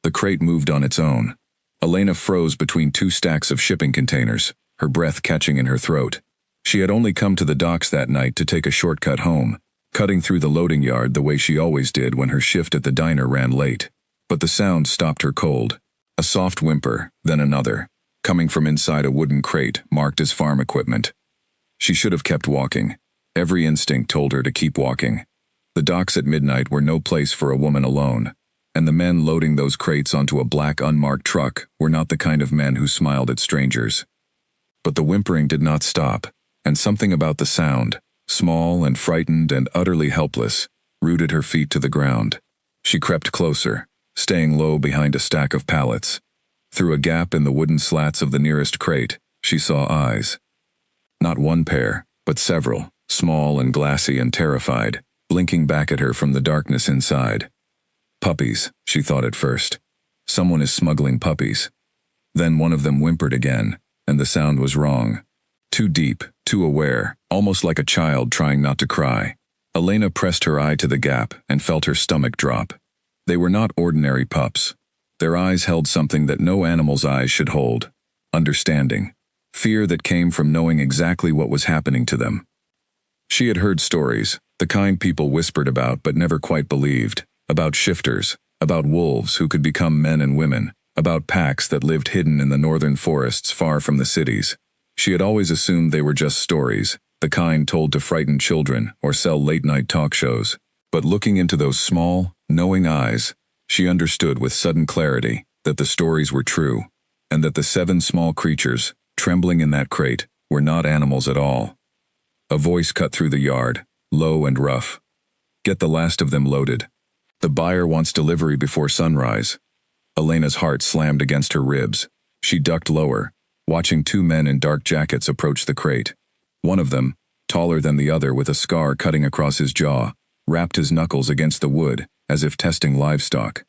The crate moved on its own. Elena froze between two stacks of shipping containers, her breath catching in her throat. She had only come to the docks that night to take a shortcut home, cutting through the loading yard the way she always did when her shift at the diner ran late. But the sound stopped her cold. A soft whimper, then another, coming from inside a wooden crate marked as farm equipment. She should have kept walking. Every instinct told her to keep walking. The docks at midnight were no place for a woman alone, and the men loading those crates onto a black unmarked truck were not the kind of men who smiled at strangers. But the whimpering did not stop, and something about the sound, small and frightened and utterly helpless, rooted her feet to the ground. She crept closer, staying low behind a stack of pallets. Through a gap in the wooden slats of the nearest crate, she saw eyes. Not one pair, but several, small and glassy and terrified, blinking back at her from the darkness inside. Puppies, she thought at first. Someone is smuggling puppies. Then one of them whimpered again, and the sound was wrong. Too deep, too aware, almost like a child trying not to cry. Elena pressed her eye to the gap and felt her stomach drop. They were not ordinary pups. Their eyes held something that no animal's eyes should hold. Understanding. Fear that came from knowing exactly what was happening to them. She had heard stories, the kind people whispered about but never quite believed, about shifters, about wolves who could become men and women, about packs that lived hidden in the northern forests far from the cities. She had always assumed they were just stories, the kind told to frighten children or sell late-night talk shows. But looking into those small, knowing eyes, she understood with sudden clarity that the stories were true, and that the 7 small creatures, trembling in that crate, were not animals at all. A voice cut through the yard, low and rough. "Get the last of them loaded. The buyer wants delivery before sunrise." Elena's heart slammed against her ribs. She ducked lower, watching 2 men in dark jackets approach the crate. One of them, taller than the other with a scar cutting across his jaw, rapped his knuckles against the wood, as if testing livestock.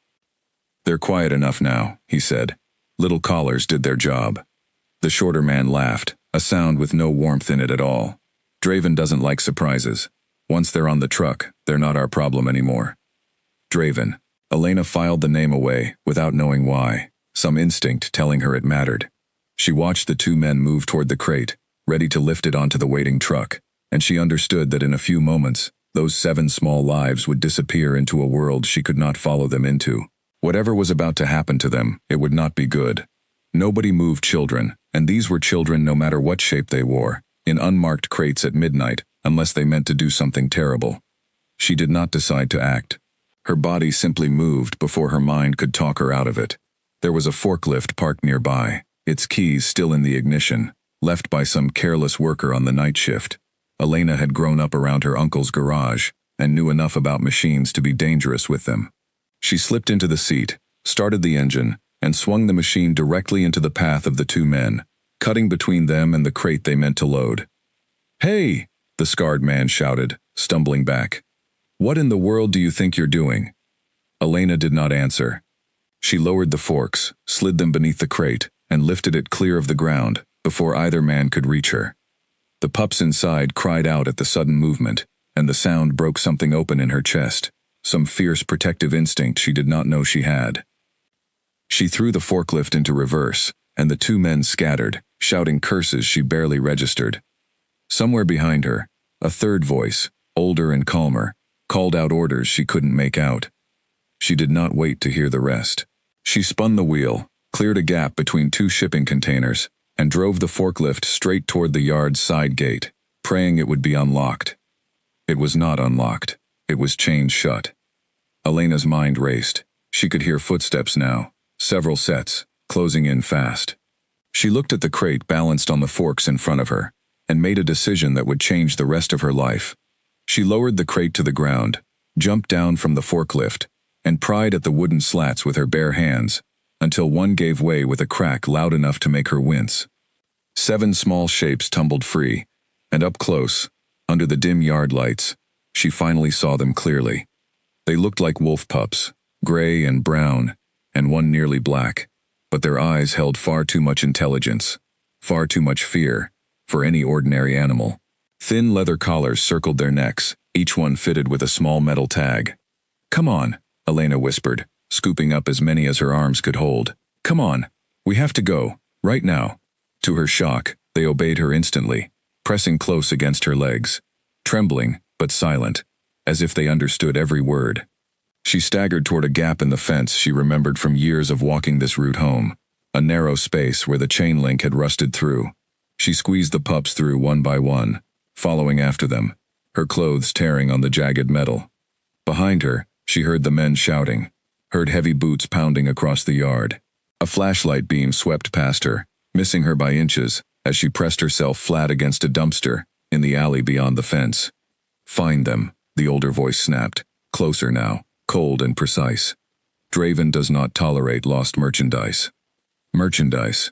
"They're quiet enough now," he said. "Little collars did their job." The shorter man laughed, a sound with no warmth in it at all. "Draven doesn't like surprises. Once they're on the truck, they're not our problem anymore." Draven. Elena filed the name away, without knowing why, some instinct telling her it mattered. She watched the 2 men move toward the crate, ready to lift it onto the waiting truck, and she understood that in a few moments, those 7 small lives would disappear into a world she could not follow them into. Whatever was about to happen to them, it would not be good. Nobody moved children, and these were children no matter what shape they wore, in unmarked crates at midnight, unless they meant to do something terrible. She did not decide to act. Her body simply moved before her mind could talk her out of it. There was a forklift parked nearby, its keys still in the ignition, left by some careless worker on the night shift. Elena had grown up around her uncle's garage, and knew enough about machines to be dangerous with them. She slipped into the seat, started the engine, and swung the machine directly into the path of the 2 men, cutting between them and the crate they meant to load. "Hey!" the scarred man shouted, stumbling back. "What in the world do you think you're doing?" Elena did not answer. She lowered the forks, slid them beneath the crate, and lifted it clear of the ground, before either man could reach her. The pups inside cried out at the sudden movement, and the sound broke something open in her chest, some fierce protective instinct she did not know she had. She threw the forklift into reverse, and the 2 men scattered, shouting curses she barely registered. Somewhere behind her, a third voice, older and calmer, called out orders she couldn't make out. She did not wait to hear the rest. She spun the wheel, cleared a gap between 2 shipping containers, and drove the forklift straight toward the yard's side gate, praying it would be unlocked. It was not unlocked. It was chained shut. Elena's mind raced. She could hear footsteps now, several sets, closing in fast. She looked at the crate balanced on the forks in front of her, and made a decision that would change the rest of her life. She lowered the crate to the ground, jumped down from the forklift, and pried at the wooden slats with her bare hands, until one gave way with a crack loud enough to make her wince. 7 small shapes tumbled free, and up close, under the dim yard lights, she finally saw them clearly. They looked like wolf pups, gray and brown, and one nearly black, but their eyes held far too much intelligence, far too much fear, for any ordinary animal. Thin leather collars circled their necks, each one fitted with a small metal tag. "Come on," Elena whispered, scooping up as many as her arms could hold. "Come on, we have to go, right now." To her shock, they obeyed her instantly, pressing close against her legs, trembling but silent, as if they understood every word. She staggered toward a gap in the fence she remembered from years of walking this route home, a narrow space where the chain link had rusted through. She squeezed the pups through one by one, following after them, her clothes tearing on the jagged metal. Behind her, she heard the men shouting, heard heavy boots pounding across the yard. A flashlight beam swept past her, missing her by inches as she pressed herself flat against a dumpster in the alley beyond the fence. "Find them," the older voice snapped, closer now, cold and precise. "Draven does not tolerate lost merchandise." Merchandise.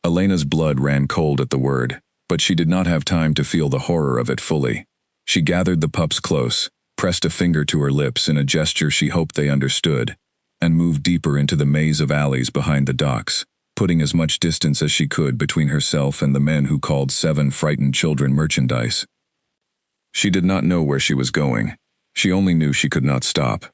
Elena's blood ran cold at the word, but she did not have time to feel the horror of it fully. She gathered the pups close, pressed a finger to her lips in a gesture she hoped they understood, and moved deeper into the maze of alleys behind the docks, putting as much distance as she could between herself and the men who called 7 frightened children merchandise. She did not know where she was going. She only knew she could not stop.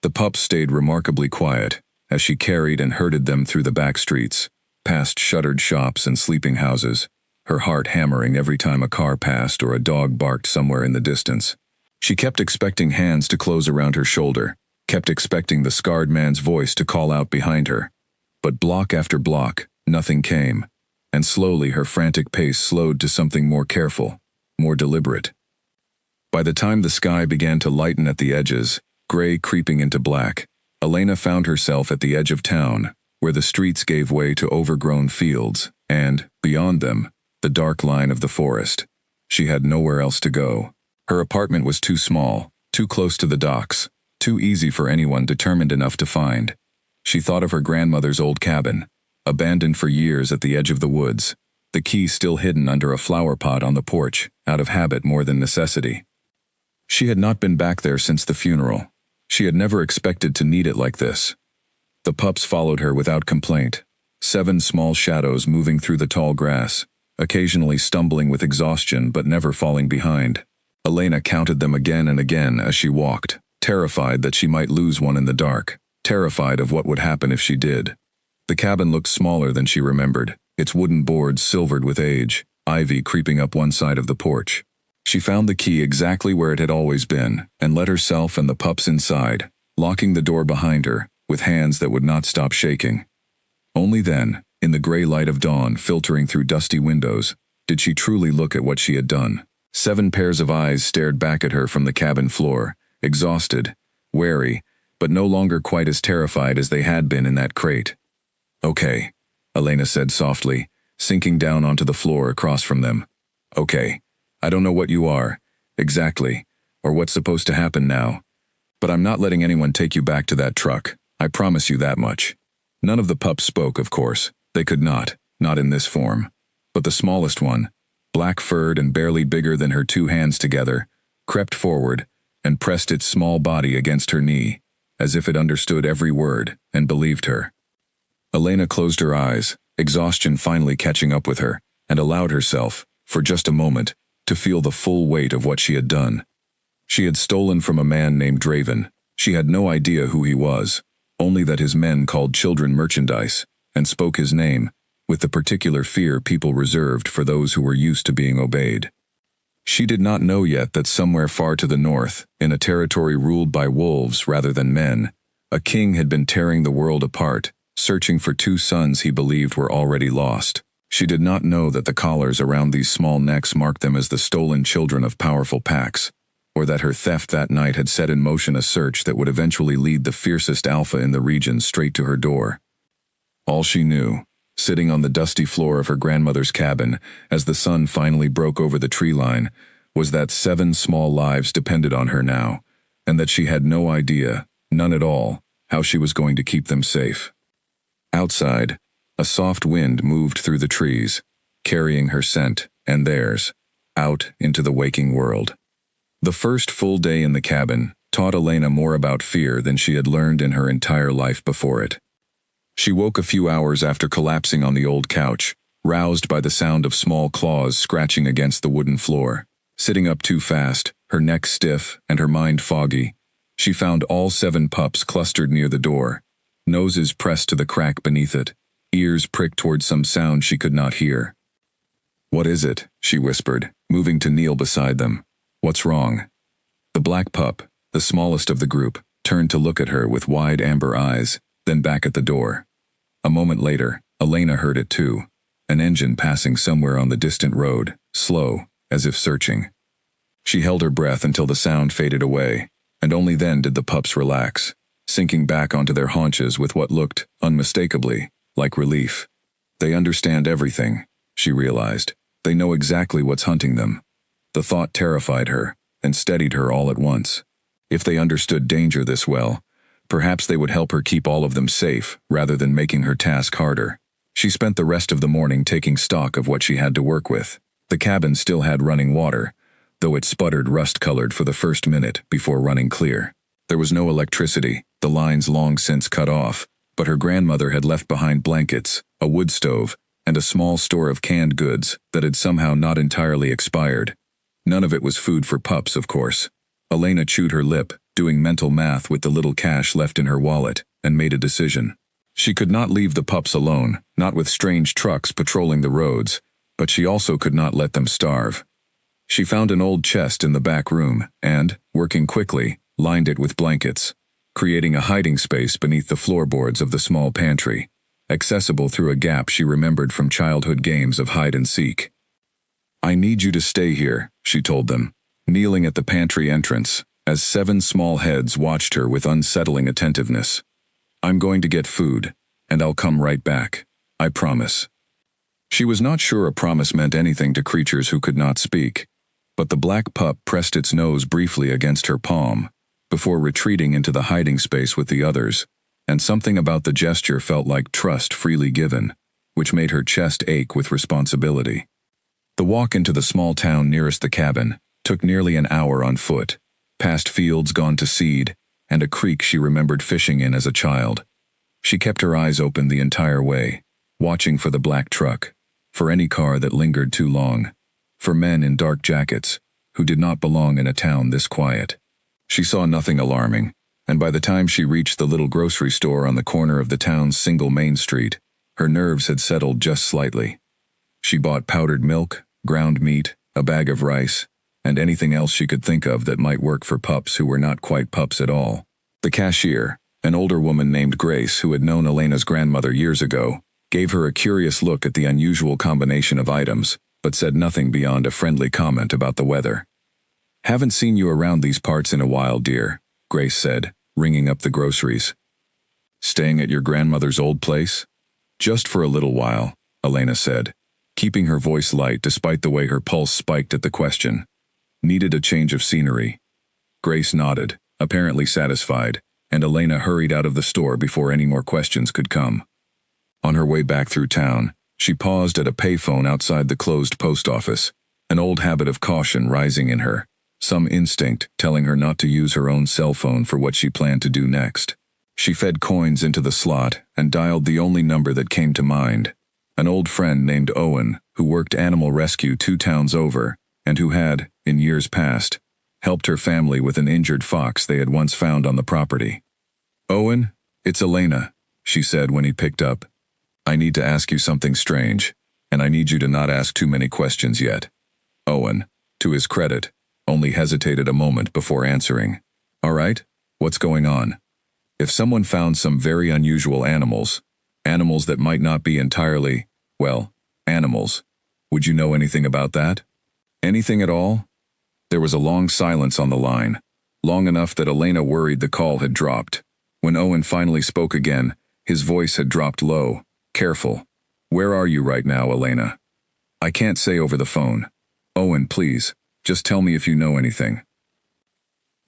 The pups stayed remarkably quiet as she carried and herded them through the back streets, past shuttered shops and sleeping houses, her heart hammering every time a car passed or a dog barked somewhere in the distance. She kept expecting hands to close around her shoulder, kept expecting the scarred man's voice to call out behind her. But block after block, nothing came, and slowly her frantic pace slowed to something more careful, more deliberate. By the time the sky began to lighten at the edges, gray creeping into black, Elena found herself at the edge of town, where the streets gave way to overgrown fields, and, beyond them, the dark line of the forest. She had nowhere else to go. Her apartment was too small, too close to the docks, too easy for anyone determined enough to find. She thought of her grandmother's old cabin, abandoned for years at the edge of the woods, the key still hidden under a flower pot on the porch, out of habit more than necessity. She had not been back there since the funeral. She had never expected to need it like this. The pups followed her without complaint, 7 small shadows moving through the tall grass, occasionally stumbling with exhaustion but never falling behind. Elena counted them again and again as she walked, terrified that she might lose one in the dark, terrified of what would happen if she did. The cabin looked smaller than she remembered, its wooden boards silvered with age, ivy creeping up one side of the porch. She found the key exactly where it had always been, and let herself and the pups inside, locking the door behind her, with hands that would not stop shaking. Only then, in the gray light of dawn filtering through dusty windows, did she truly look at what she had done. 7 pairs of eyes stared back at her from the cabin floor, exhausted, wary, but no longer quite as terrified as they had been in that crate. "Okay," Elena said softly, sinking down onto the floor across from them. "Okay. I don't know what you are, exactly, or what's supposed to happen now, but I'm not letting anyone take you back to that truck. I promise you that much." None of the pups spoke, of course. They could not in this form. But the smallest one, black-furred and barely bigger than her 2 hands together, crept forward and pressed its small body against her knee, as if it understood every word and believed her. Elena closed her eyes, exhaustion finally catching up with her, and allowed herself, for just a moment, to feel the full weight of what she had done. She had stolen from a man named Draven. She had no idea who he was, only that his men called children merchandise, and spoke his name, with the particular fear people reserved for those who were used to being obeyed. She did not know yet that somewhere far to the north, in a territory ruled by wolves rather than men, a king had been tearing the world apart, searching for 2 sons he believed were already lost. She did not know that the collars around these small necks marked them as the stolen children of powerful packs, or that her theft that night had set in motion a search that would eventually lead the fiercest alpha in the region straight to her door. All she knew, sitting on the dusty floor of her grandmother's cabin as the sun finally broke over the tree line, was that 7 small lives depended on her now, and that she had no idea, none at all, how she was going to keep them safe. Outside, a soft wind moved through the trees, carrying her scent, and theirs, out into the waking world. The first full day in the cabin taught Elena more about fear than she had learned in her entire life before it. She woke a few hours after collapsing on the old couch, roused by the sound of small claws scratching against the wooden floor. Sitting up too fast, her neck stiff and her mind foggy, she found all 7 pups clustered near the door, noses pressed to the crack beneath it, ears pricked toward some sound she could not hear. "What is it?" she whispered, moving to kneel beside them. "What's wrong?" The black pup, the smallest of the group, turned to look at her with wide amber eyes, then back at the door. A moment later, Elena heard it too, an engine passing somewhere on the distant road, slow, as if searching. She held her breath until the sound faded away, and only then did the pups relax, sinking back onto their haunches with what looked, unmistakably, like relief. They understand everything, she realized. They know exactly what's hunting them. The thought terrified her, and steadied her all at once. If they understood danger this well, perhaps they would help her keep all of them safe, rather than making her task harder. She spent the rest of the morning taking stock of what she had to work with. The cabin still had running water, though it sputtered rust-colored for the first minute before running clear. There was no electricity, the lines long since cut off, but her grandmother had left behind blankets, a wood stove, and a small store of canned goods that had somehow not entirely expired. None of it was food for pups, of course. Elena chewed her lip, doing mental math with the little cash left in her wallet, and made a decision. She could not leave the pups alone, not with strange trucks patrolling the roads, but she also could not let them starve. She found an old chest in the back room and, working quickly, lined it with blankets, creating a hiding space beneath the floorboards of the small pantry, accessible through a gap she remembered from childhood games of hide and seek. "I need you to stay here," she told them, kneeling at the pantry entrance, as 7 small heads watched her with unsettling attentiveness. "I'm going to get food, and I'll come right back. I promise." She was not sure a promise meant anything to creatures who could not speak, but the black pup pressed its nose briefly against her palm, before retreating into the hiding space with the others, and something about the gesture felt like trust freely given, which made her chest ache with responsibility. The walk into the small town nearest the cabin took nearly an hour on foot, past fields gone to seed, and a creek she remembered fishing in as a child. She kept her eyes open the entire way, watching for the black truck, for any car that lingered too long, for men in dark jackets, who did not belong in a town this quiet. She saw nothing alarming, and by the time she reached the little grocery store on the corner of the town's single main street, her nerves had settled just slightly. She bought powdered milk, ground meat, a bag of rice, and anything else she could think of that might work for pups who were not quite pups at all. The cashier, an older woman named Grace who had known Elena's grandmother years ago, gave her a curious look at the unusual combination of items, but said nothing beyond a friendly comment about the weather. "Haven't seen you around these parts in a while, dear," Grace said, ringing up the groceries. "Staying at your grandmother's old place?" "Just for a little while," Elena said, keeping her voice light despite the way her pulse spiked at the question. "Needed a change of scenery." Grace nodded, apparently satisfied, and Elena hurried out of the store before any more questions could come. On her way back through town, she paused at a payphone outside the closed post office, an old habit of caution rising in her, some instinct telling her not to use her own cell phone for what she planned to do next. She fed coins into the slot and dialed the only number that came to mind, an old friend named Owen who worked animal rescue 2 towns over and who had, in years past, helped her family with an injured fox they had once found on the property. "Owen, it's Elena," she said when he picked up. "I need to ask you something strange, and I need you to not ask too many questions yet." Owen, to his credit, only hesitated a moment before answering. "All right, what's going on?" If someone found some very unusual animals that might not be entirely, well, animals, would you know anything about that? Anything at all? There was a long silence on the line, long enough that Elena worried the call had dropped. When Owen finally spoke again, his voice had dropped low, careful. "Where are you right now, Elena?" "I can't say over the phone." "Owen, please, just tell me if you know anything."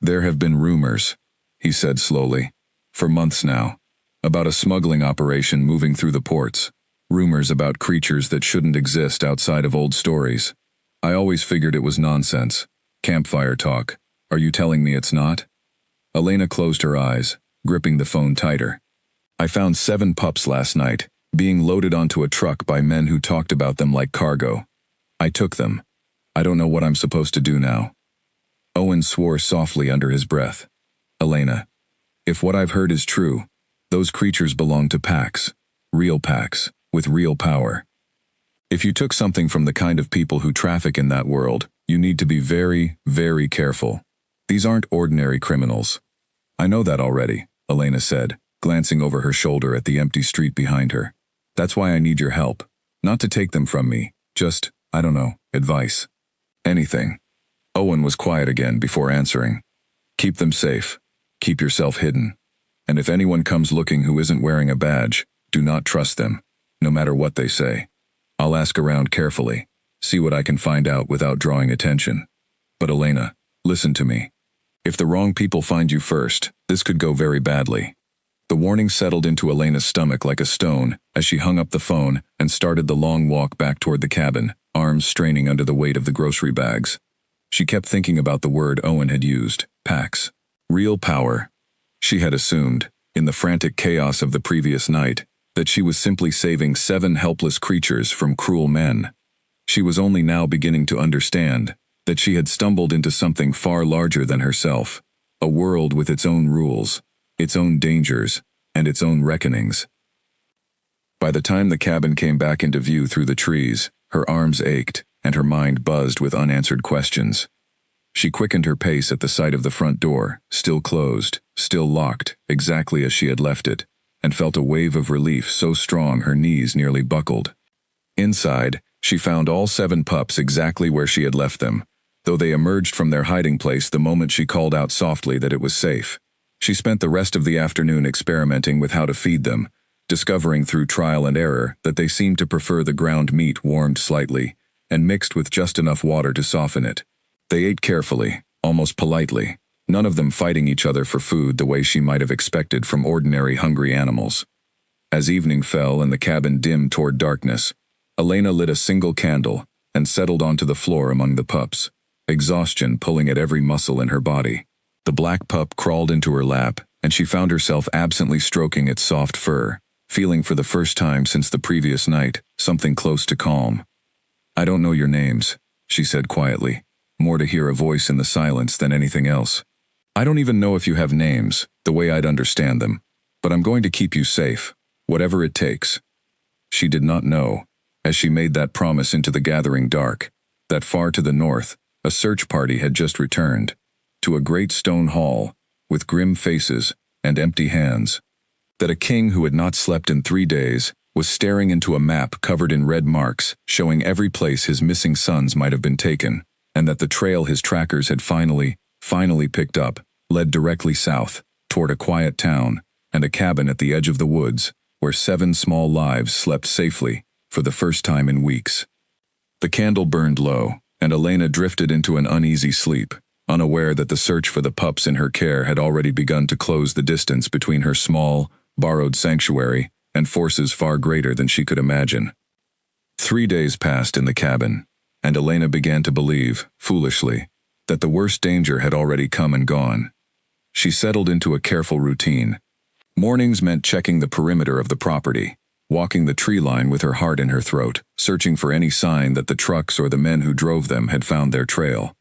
"There have been rumors," he said slowly, "for months now, about a smuggling operation moving through the ports. Rumors about creatures that shouldn't exist outside of old stories. I always figured it was nonsense. Campfire talk. Are you telling me it's not?" Elena closed her eyes, gripping the phone tighter. "I found 7 pups last night, being loaded onto a truck by men who talked about them like cargo. I took them. I don't know what I'm supposed to do now." Owen swore softly under his breath. "Elena, if what I've heard is true, Those creatures belonged to packs. Real packs, with real power. If you took something from the kind of people who traffic in that world, you need to be very, very careful. These aren't ordinary criminals. I know that already, Elena said, glancing over her shoulder at the empty street behind her. That's why I need your help. Not to take them from me, just, I don't know, advice. Anything. Owen was quiet again before answering. Keep them safe. Keep yourself hidden. And if anyone comes looking who isn't wearing a badge, do not trust them, no matter what they say. I'll ask around carefully, see what I can find out without drawing attention. But Elena, listen to me. If the wrong people find you first, this could go very badly. The warning settled into Elena's stomach like a stone as she hung up the phone and started the long walk back toward the cabin, arms straining under the weight of the grocery bags. She kept thinking about the word Owen had used, packs. Real power. She had assumed, in the frantic chaos of the previous night, that she was simply saving 7 helpless creatures from cruel men. She was only now beginning to understand that she had stumbled into something far larger than herself, a world with its own rules, its own dangers, and its own reckonings. By the time the cabin came back into view through the trees, her arms ached and her mind buzzed with unanswered questions. She quickened her pace at the sight of the front door, still closed, still locked, exactly as she had left it, and felt a wave of relief so strong her knees nearly buckled. Inside, she found all 7 pups exactly where she had left them, though they emerged from their hiding place the moment she called out softly that it was safe. She spent the rest of the afternoon experimenting with how to feed them, discovering through trial and error that they seemed to prefer the ground meat warmed slightly and mixed with just enough water to soften it. They ate carefully, almost politely, none of them fighting each other for food the way she might have expected from ordinary hungry animals. As evening fell and the cabin dimmed toward darkness, Elena lit a single candle and settled onto the floor among the pups, exhaustion pulling at every muscle in her body. The black pup crawled into her lap, and she found herself absently stroking its soft fur, feeling for the first time since the previous night something close to calm. I don't know your names, she said quietly, more to hear a voice in the silence than anything else. I don't even know if you have names, the way I'd understand them, but I'm going to keep you safe, whatever it takes. She did not know, as she made that promise into the gathering dark, that far to the north, a search party had just returned, to a great stone hall, with grim faces and empty hands. That a king who had not slept in 3 days was staring into a map covered in red marks, showing every place his missing sons might have been taken, and that the trail his trackers had finally picked up, led directly south, toward a quiet town, and a cabin at the edge of the woods, where 7 small lives slept safely, for the first time in weeks. The candle burned low, and Elena drifted into an uneasy sleep, unaware that the search for the pups in her care had already begun to close the distance between her small, borrowed sanctuary and forces far greater than she could imagine. 3 days passed in the cabin, and Elena began to believe, foolishly, that the worst danger had already come and gone. She settled into a careful routine. Mornings meant checking the perimeter of the property, walking the tree line with her heart in her throat, searching for any sign that the trucks or the men who drove them had found their trail.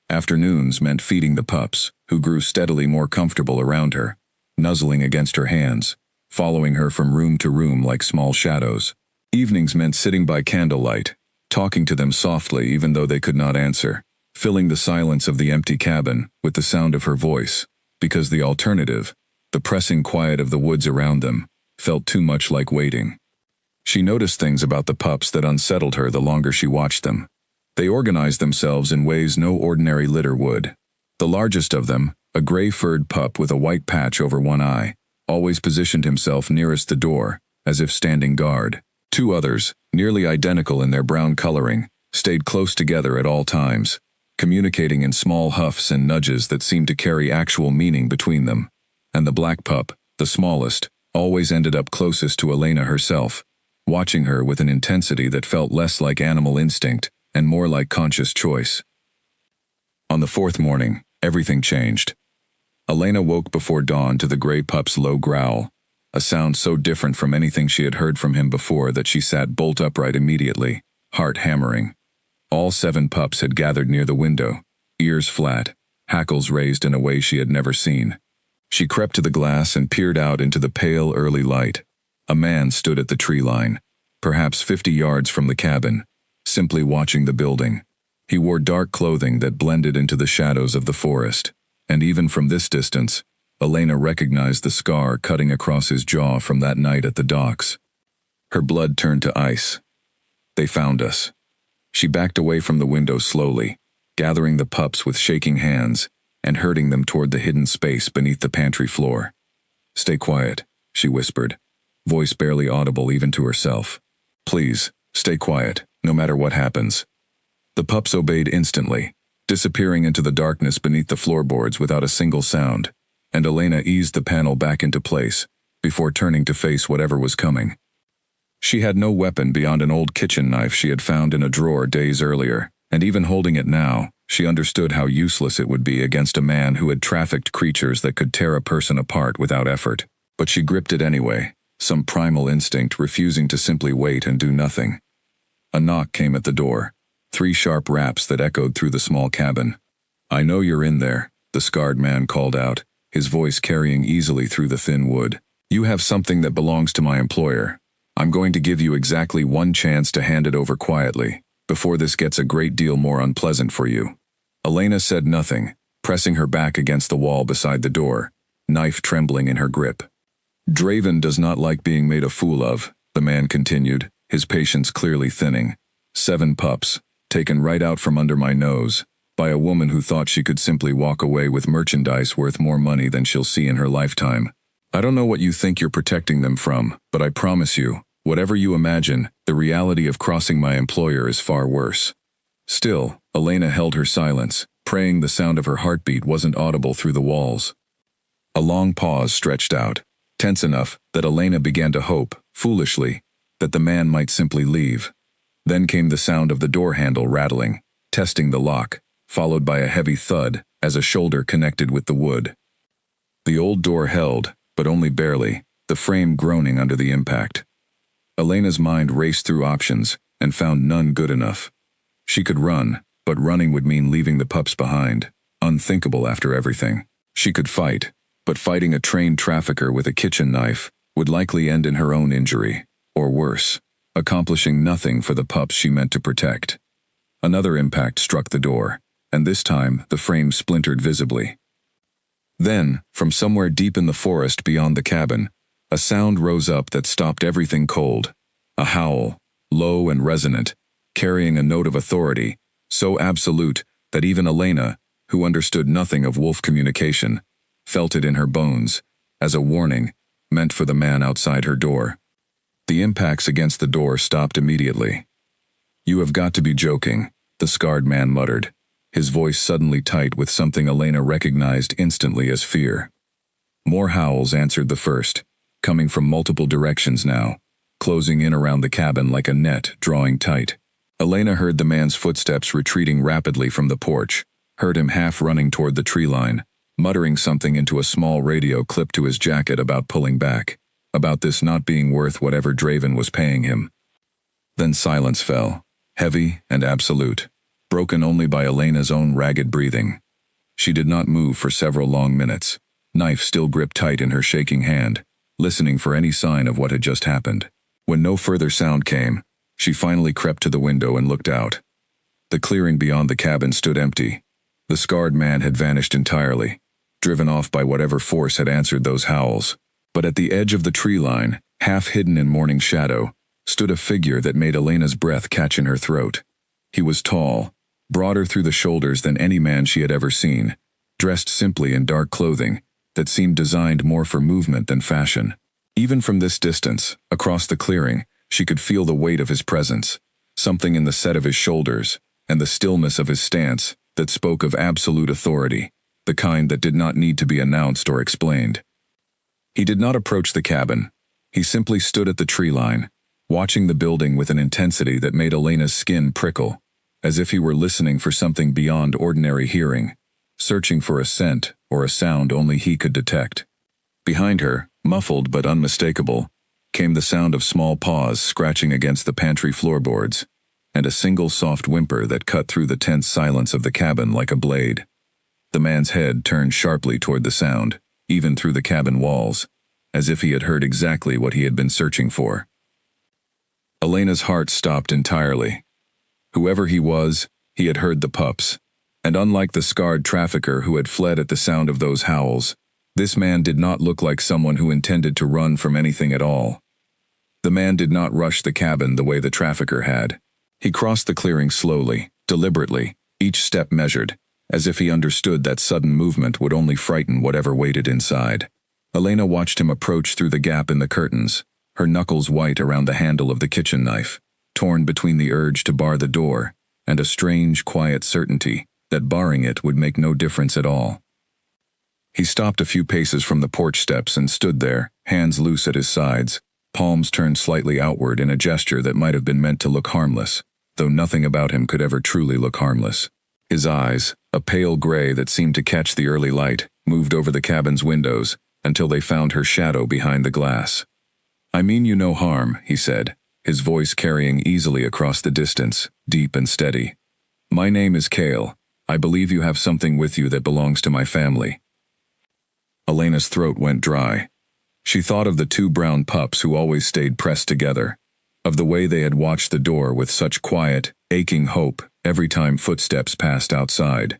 Afternoons meant feeding the pups, who grew steadily more comfortable around her, nuzzling against her hands, following her from room to room like small shadows. Evenings meant sitting by candlelight, talking to them softly even though they could not answer, filling the silence of the empty cabin with the sound of her voice, because the alternative, the pressing quiet of the woods around them, felt too much like waiting. She noticed things about the pups that unsettled her the longer she watched them. They organized themselves in ways no ordinary litter would. The largest of them, a gray-furred pup with a white patch over one eye, always positioned himself nearest the door, as if standing guard. 2 others, nearly identical in their brown coloring, stayed close together at all times, communicating in small huffs and nudges that seemed to carry actual meaning between them. And the black pup, the smallest, always ended up closest to Elena herself, watching her with an intensity that felt less like animal instinct and more like conscious choice. On the 4th morning, everything changed. Elena woke before dawn to the gray pup's low growl, a sound so different from anything she had heard from him before that she sat bolt upright immediately, heart hammering. All 7 pups had gathered near the window, ears flat, hackles raised in a way she had never seen. She crept to the glass and peered out into the pale early light. A man stood at the tree line, perhaps 50 yards from the cabin, simply watching the building. He wore dark clothing that blended into the shadows of the forest, and even from this distance, Elena recognized the scar cutting across his jaw from that night at the docks. Her blood turned to ice. They found us. She backed away from the window slowly, gathering the pups with shaking hands and herding them toward the hidden space beneath the pantry floor. "Stay quiet," she whispered, voice barely audible even to herself. "Please, stay quiet, no matter what happens." The pups obeyed instantly, disappearing into the darkness beneath the floorboards without a single sound, and Elena eased the panel back into place, before turning to face whatever was coming. She had no weapon beyond an old kitchen knife she had found in a drawer days earlier, and even holding it now, she understood how useless it would be against a man who had trafficked creatures that could tear a person apart without effort. But she gripped it anyway, some primal instinct refusing to simply wait and do nothing. A knock came at the door, 3 sharp raps that echoed through the small cabin. "I know you're in there," the scarred man called out, his voice carrying easily through the thin wood. "You have something that belongs to my employer. I'm going to give you exactly one chance to hand it over quietly, before this gets a great deal more unpleasant for you." Elena said nothing, pressing her back against the wall beside the door, knife trembling in her grip. "Draven does not like being made a fool of," the man continued, his patience clearly thinning. 7 pups, taken right out from under my nose, by a woman who thought she could simply walk away with merchandise worth more money than she'll see in her lifetime. I don't know what you think you're protecting them from, but I promise you, whatever you imagine, the reality of crossing my employer is far worse. Still, Elena held her silence, praying the sound of her heartbeat wasn't audible through the walls. A long pause stretched out, tense enough that Elena began to hope, foolishly, that the man might simply leave. Then came the sound of the door handle rattling, testing the lock, followed by a heavy thud as a shoulder connected with the wood. The old door held, but only barely, the frame groaning under the impact. Elena's mind raced through options and found none good enough. She could run, but running would mean leaving the pups behind, unthinkable after everything. She could fight, but fighting a trained trafficker with a kitchen knife would likely end in her own injury, or worse, accomplishing nothing for the pups she meant to protect. Another impact struck the door, and this time the frame splintered visibly. Then, from somewhere deep in the forest beyond the cabin, a sound rose up that stopped everything cold. A howl, low and resonant, carrying a note of authority, so absolute that even Elena, who understood nothing of wolf communication, felt it in her bones, as a warning, meant for the man outside her door. The impacts against the door stopped immediately. "You have got to be joking," the scarred man muttered, his voice suddenly tight with something Elena recognized instantly as fear. More howls answered the first, coming from multiple directions now, closing in around the cabin like a net drawing tight. Elena heard the man's footsteps retreating rapidly from the porch, heard him half running toward the tree line, muttering something into a small radio clipped to his jacket about pulling back, about this not being worth whatever Draven was paying him. Then silence fell, heavy and absolute, broken only by Elena's own ragged breathing. She did not move for several long minutes, knife still gripped tight in her shaking hand, listening for any sign of what had just happened. When no further sound came, she finally crept to the window and looked out. The clearing beyond the cabin stood empty. The scarred man had vanished entirely, driven off by whatever force had answered those howls. But at the edge of the tree line, half hidden in morning shadow, stood a figure that made Elena's breath catch in her throat. He was tall, broader through the shoulders than any man she had ever seen, dressed simply in dark clothing that seemed designed more for movement than fashion. Even from this distance, across the clearing, she could feel the weight of his presence, something in the set of his shoulders, and the stillness of his stance that spoke of absolute authority, the kind that did not need to be announced or explained. He did not approach the cabin. He simply stood at the tree line, watching the building with an intensity that made Elena's skin prickle, as if he were listening for something beyond ordinary hearing, searching for a scent or a sound only he could detect. Behind her, muffled but unmistakable, came the sound of small paws scratching against the pantry floorboards, and a single soft whimper that cut through the tense silence of the cabin like a blade. The man's head turned sharply toward the sound, even through the cabin walls, as if he had heard exactly what he had been searching for. Elena's heart stopped entirely. Whoever he was, he had heard the pups, and unlike the scarred trafficker who had fled at the sound of those howls, this man did not look like someone who intended to run from anything at all. The man did not rush the cabin the way the trafficker had. He crossed the clearing slowly, deliberately, each step measured, as if he understood that sudden movement would only frighten whatever waited inside. Elena watched him approach through the gap in the curtains, her knuckles white around the handle of the kitchen knife, torn between the urge to bar the door and a strange, quiet certainty that barring it would make no difference at all. He stopped a few paces from the porch steps and stood there, hands loose at his sides, palms turned slightly outward in a gesture that might have been meant to look harmless, though nothing about him could ever truly look harmless. His eyes, a pale gray that seemed to catch the early light, moved over the cabin's windows until they found her shadow behind the glass. "I mean you no harm," he said, his voice carrying easily across the distance, deep and steady. "My name is Cale. I believe you have something with you that belongs to my family." Elena's throat went dry. She thought of the two brown pups who always stayed pressed together, of the way they had watched the door with such quiet, aching hope every time footsteps passed outside.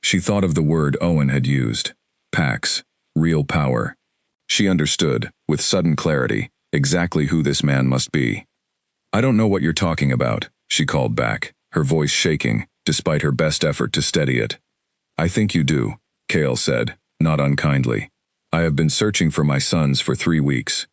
She thought of the word Owen had used, Pax, real power. She understood, with sudden clarity, exactly who this man must be. "I don't know what you're talking about," she called back, her voice shaking, despite her best effort to steady it. "I think you do," Cale said, not unkindly. "I have been searching for my sons for 3 weeks.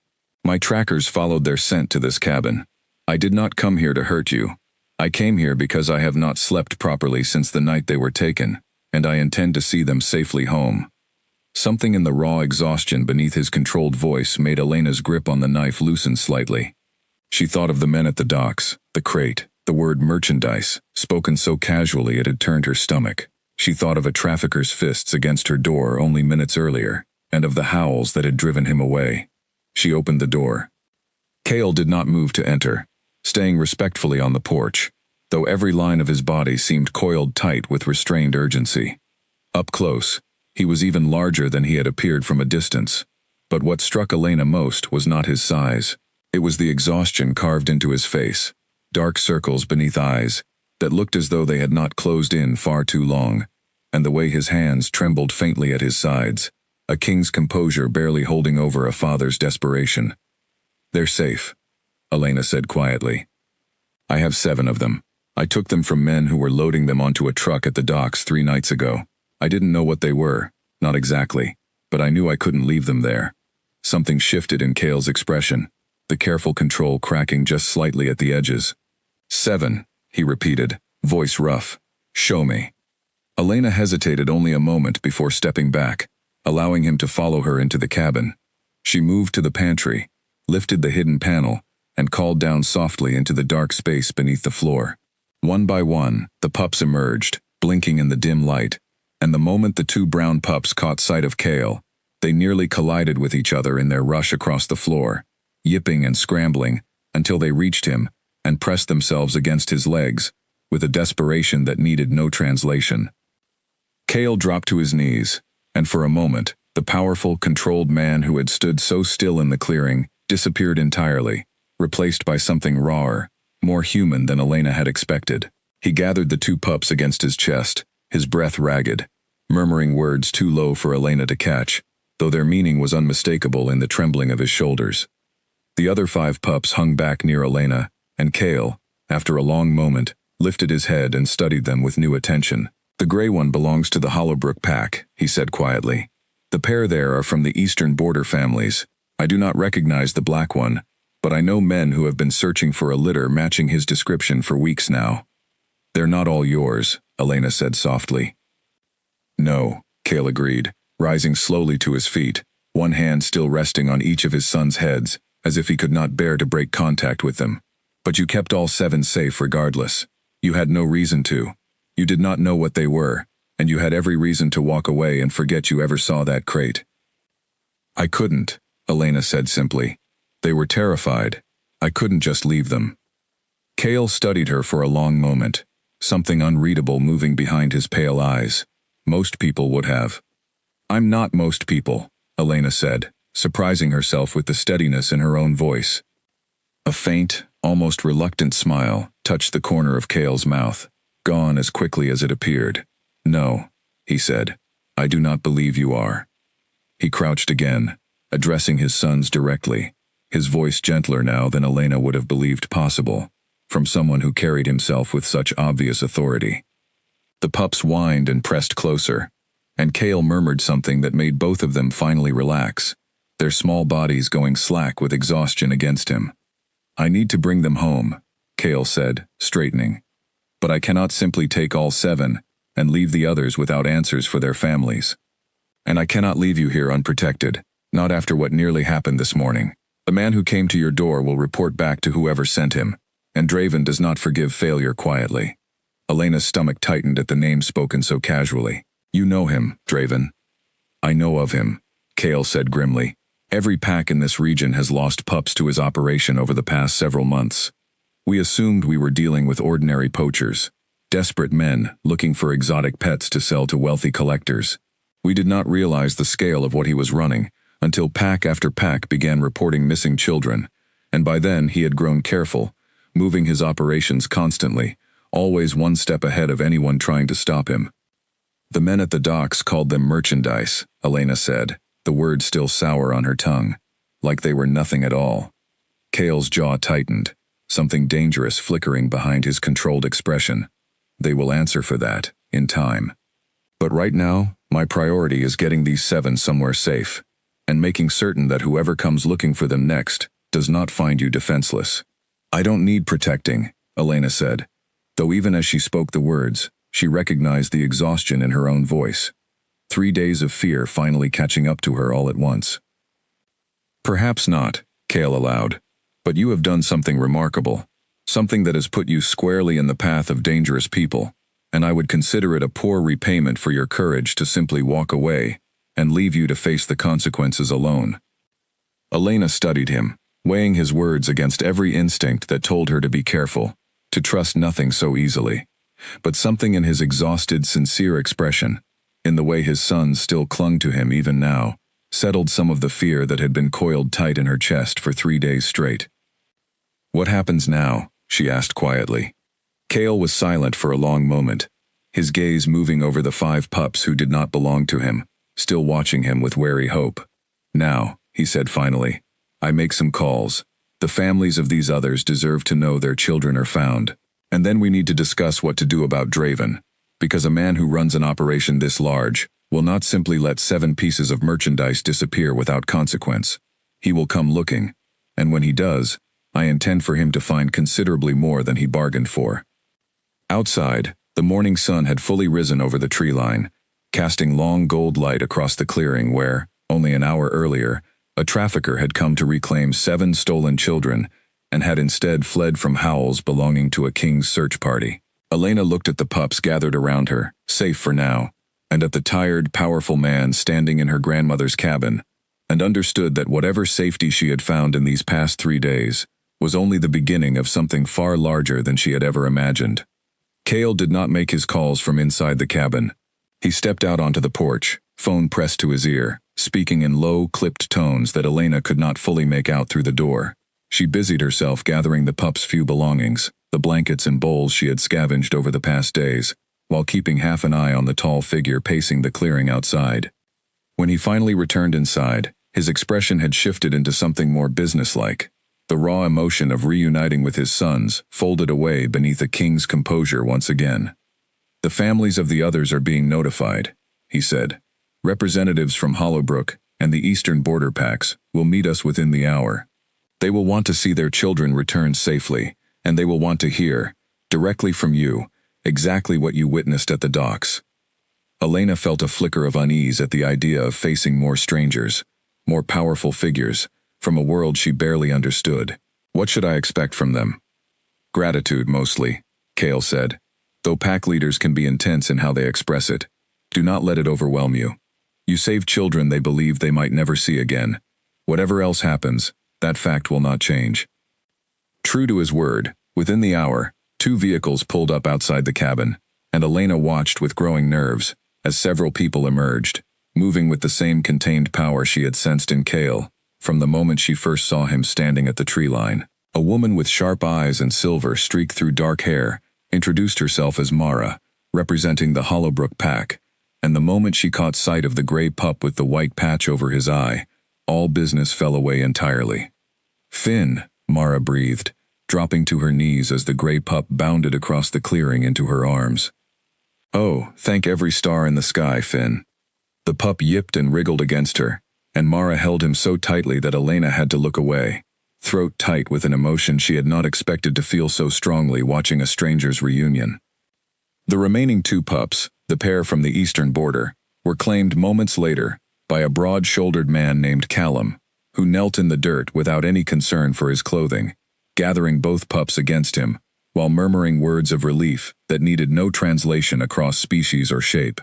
My trackers followed their scent to this cabin. I did not come here to hurt you. I came here because I have not slept properly since the night they were taken, and I intend to see them safely home." Something in the raw exhaustion beneath his controlled voice made Elena's grip on the knife loosen slightly. She thought of the men at the docks, the crate, the word merchandise, spoken so casually it had turned her stomach. She thought of a trafficker's fists against her door only minutes earlier, and of the howls that had driven him away. She opened the door. Cale did not move to enter, staying respectfully on the porch, though every line of his body seemed coiled tight with restrained urgency. Up close, he was even larger than he had appeared from a distance, but what struck Elena most was not his size. It was the exhaustion carved into his face, dark circles beneath eyes that looked as though they had not closed in far too long, and the way his hands trembled faintly at his sides, a king's composure barely holding over a father's desperation. "They're safe," Elena said quietly. "I have 7 of them. I took them from men who were loading them onto a truck at the docks 3 nights ago. I didn't know what they were, not exactly, but I knew I couldn't leave them there." Something shifted in Cale's expression, the careful control cracking just slightly at the edges. "7, he repeated, voice rough. "Show me." Elena hesitated only a moment before stepping back, allowing him to follow her into the cabin. She moved to the pantry, lifted the hidden panel, and called down softly into the dark space beneath the floor. One by one, the pups emerged, blinking in the dim light, and the moment the 2 brown pups caught sight of Cale, they nearly collided with each other in their rush across the floor, yipping and scrambling until they reached him and pressed themselves against his legs with a desperation that needed no translation. Cale dropped to his knees, and for a moment, the powerful, controlled man who had stood so still in the clearing disappeared entirely, replaced by something rawer, more human than Elena had expected. He gathered the 2 pups against his chest, his breath ragged, murmuring words too low for Elena to catch, though their meaning was unmistakable in the trembling of his shoulders. The other 5 pups hung back near Elena, and Cale, after a long moment, lifted his head and studied them with new attention. "The gray one belongs to the Hollowbrook pack," he said quietly. "The pair there are from the eastern border families. I do not recognize the black one, but I know men who have been searching for a litter matching his description for weeks now." "They're not all yours," Elena said softly. "No," Cale agreed, rising slowly to his feet, one hand still resting on each of his sons' heads, as if he could not bear to break contact with them. "But you kept all 7 safe regardless. You had no reason to. You did not know what they were, and you had every reason to walk away and forget you ever saw that crate." "I couldn't," Elena said simply. "They were terrified. I couldn't just leave them." Cale studied her for a long moment, something unreadable moving behind his pale eyes. "Most people would have." "I'm not most people," Elena said, surprising herself with the steadiness in her own voice. A faint, almost reluctant smile touched the corner of Cale's mouth, gone as quickly as it appeared. No, he said, I do not believe you are. He crouched again, addressing his sons directly, his voice gentler now than Elena would have believed possible, from someone who carried himself with such obvious authority. The pups whined and pressed closer, and Cale murmured something that made both of them finally relax, their small bodies going slack with exhaustion against him. I need to bring them home, Cale said, straightening. But I cannot simply take all 7 and leave the others without answers for their families. And I cannot leave you here unprotected, not after what nearly happened this morning. The man who came to your door will report back to whoever sent him, and Draven does not forgive failure quietly. Elena's stomach tightened at the name spoken so casually. You know him, Draven. I know of him, Cale said grimly. Every pack in this region has lost pups to his operation over the past several months. We assumed we were dealing with ordinary poachers, desperate men looking for exotic pets to sell to wealthy collectors. We did not realize the scale of what he was running until pack after pack began reporting missing children, and by then he had grown careful, moving his operations constantly, always one step ahead of anyone trying to stop him. The men at the docks called them merchandise, Elena said, the word still sour on her tongue, like they were nothing at all. Cale's jaw tightened, something dangerous flickering behind his controlled expression. They will answer for that, in time. But right now, my priority is getting these 7 somewhere safe, and making certain that whoever comes looking for them next does not find you defenseless. I don't need protecting, Elena said, though even as she spoke the words, she recognized the exhaustion in her own voice. 3 days of fear finally catching up to her all at once. Perhaps not, Cale allowed, but you have done something remarkable, something that has put you squarely in the path of dangerous people, and I would consider it a poor repayment for your courage to simply walk away and leave you to face the consequences alone. Elena studied him, weighing his words against every instinct that told her to be careful, to trust nothing so easily. But something in his exhausted, sincere expression, in the way his sons still clung to him even now, settled some of the fear that had been coiled tight in her chest for 3 days straight. What happens now? She asked quietly. Cale was silent for a long moment, his gaze moving over the 5 pups who did not belong to him, still watching him with wary hope. Now, he said finally, I make some calls. The families of these others deserve to know their children are found. And then we need to discuss what to do about Draven, because a man who runs an operation this large will not simply let 7 pieces of merchandise disappear without consequence. He will come looking, and when he does, I intend for him to find considerably more than he bargained for. Outside, the morning sun had fully risen over the tree line, casting long gold light across the clearing where, only an hour earlier, a trafficker had come to reclaim 7 stolen children and had instead fled from howls belonging to a king's search party. Elena looked at the pups gathered around her, safe for now, and at the tired, powerful man standing in her grandmother's cabin, and understood that whatever safety she had found in these past 3 days was only the beginning of something far larger than she had ever imagined. Cale did not make his calls from inside the cabin. He stepped out onto the porch, phone pressed to his ear, speaking in low, clipped tones that Elena could not fully make out through the door. She busied herself gathering the pups' few belongings, the blankets and bowls she had scavenged over the past days, while keeping half an eye on the tall figure pacing the clearing outside. When he finally returned inside, his expression had shifted into something more businesslike. The raw emotion of reuniting with his sons folded away beneath a king's composure once again. The families of the others are being notified, he said. Representatives from Hollowbrook and the eastern border packs will meet us within the hour. They will want to see their children return safely, and they will want to hear, directly from you, exactly what you witnessed at the docks. Elena felt a flicker of unease at the idea of facing more strangers, more powerful figures, from a world she barely understood. What should I expect from them? Gratitude, mostly, Cale said, though pack leaders can be intense in how they express it. Do not let it overwhelm you. You save children they believe they might never see again. Whatever else happens, that fact will not change. True to his word, within the hour, 2 vehicles pulled up outside the cabin, and Elena watched with growing nerves as several people emerged, moving with the same contained power she had sensed in Kale from the moment she first saw him standing at the tree line. A woman with sharp eyes and silver streaked through dark hair introduced herself as Mara, representing the Hollowbrook pack, and the moment she caught sight of the gray pup with the white patch over his eye, all business fell away entirely. "Finn," Mara breathed, dropping to her knees as the gray pup bounded across the clearing into her arms. "Oh, thank every star in the sky, Finn." The pup yipped and wriggled against her, and Mara held him so tightly that Elena had to look away, throat tight with an emotion she had not expected to feel so strongly watching a stranger's reunion. The remaining 2 pups, the pair from the eastern border, were claimed moments later by a broad-shouldered man named Callum, who knelt in the dirt without any concern for his clothing, gathering both pups against him, while murmuring words of relief that needed no translation across species or shape.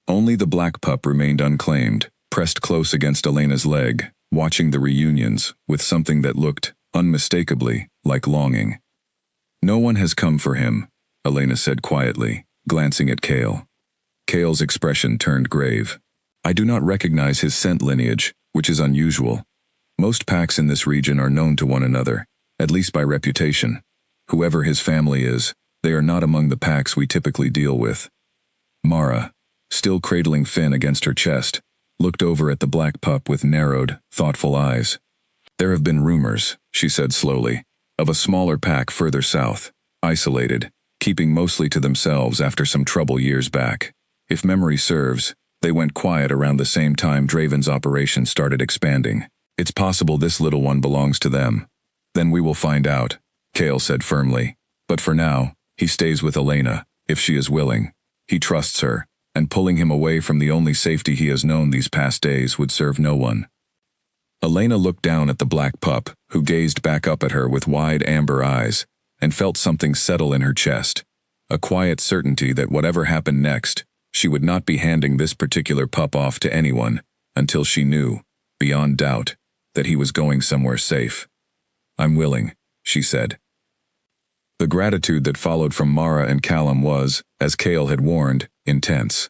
Only the black pup remained unclaimed, pressed close against Elena's leg, watching the reunions with something that looked, unmistakably, like longing. "No one has come for him," Elena said quietly, glancing at Kale. Kale's expression turned grave. "I do not recognize his scent lineage, which is unusual. Most packs in this region are known to one another, at least by reputation. Whoever his family is, they are not among the packs we typically deal with." Mara, still cradling Finn against her chest, looked over at the black pup with narrowed, thoughtful eyes. "There have been rumors," she said slowly, "of a smaller pack further south, isolated, keeping mostly to themselves after some trouble years back. If memory serves, they went quiet around the same time Draven's operation started expanding. It's possible this little one belongs to them." "Then we will find out," Kale said firmly. "But for now, he stays with Elena, if she is willing. He trusts her, and pulling him away from the only safety he has known these past days would serve no one." Elena looked down at the black pup, who gazed back up at her with wide amber eyes, and felt something settle in her chest. A quiet certainty that whatever happened next, she would not be handing this particular pup off to anyone until she knew, beyond doubt, that he was going somewhere safe. "I'm willing," she said. The gratitude that followed from Mara and Callum was, as Kale had warned, intense.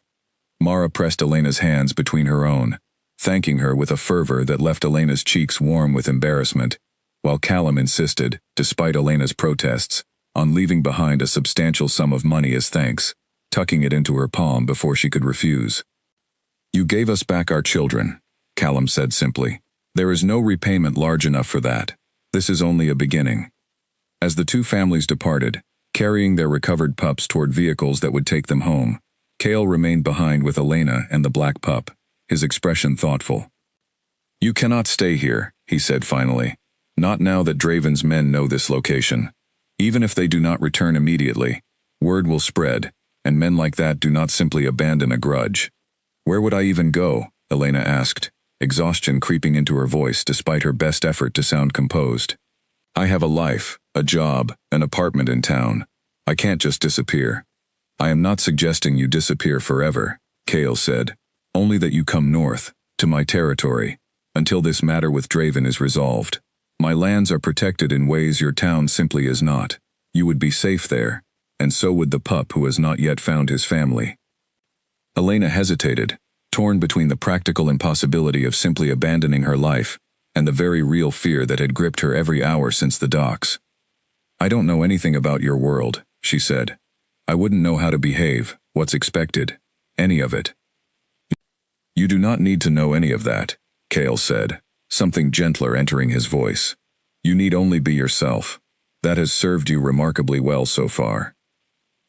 Mara pressed Elena's hands between her own, thanking her with a fervor that left Elena's cheeks warm with embarrassment, while Callum insisted, despite Elena's protests, on leaving behind a substantial sum of money as thanks, tucking it into her palm before she could refuse. "You gave us back our children," Callum said simply. "There is no repayment large enough for that. This is only a beginning." As the 2 families departed, carrying their recovered pups toward vehicles that would take them home, Kale remained behind with Elena and the black pup, his expression thoughtful. "You cannot stay here," he said finally. "Not now that Draven's men know this location. Even if they do not return immediately, word will spread, and men like that do not simply abandon a grudge." "Where would I even go?" Elena asked, exhaustion creeping into her voice despite her best effort to sound composed. "I have a life, a job, an apartment in town. I can't just disappear." "I am not suggesting you disappear forever," Kale said. "Only that you come north, to my territory, until this matter with Draven is resolved. My lands are protected in ways your town simply is not. You would be safe there, and so would the pup who has not yet found his family." Elena hesitated, torn between the practical impossibility of simply abandoning her life and the very real fear that had gripped her every hour since the docks. "I don't know anything about your world," she said. "I wouldn't know how to behave, what's expected, any of it." "You do not need to know any of that," Kale said, something gentler entering his voice. "You need only be yourself. That has served you remarkably well so far."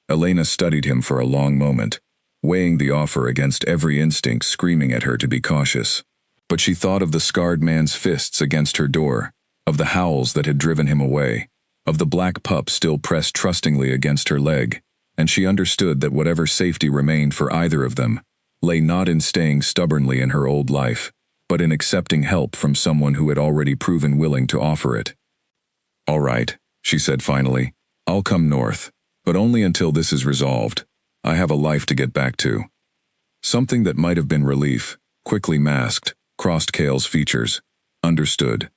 Elena studied him for a long moment, weighing the offer against every instinct screaming at her to be cautious. But she thought of the scarred man's fists against her door, of the howls that had driven him away, of the black pup still pressed trustingly against her leg, and she understood that whatever safety remained for either of them lay not in staying stubbornly in her old life, but in accepting help from someone who had already proven willing to offer it. "All right," she said finally, "I'll come north, but only until this is resolved. I have a life to get back to." Something that might have been relief, quickly masked, crossed Kale's features. Understood.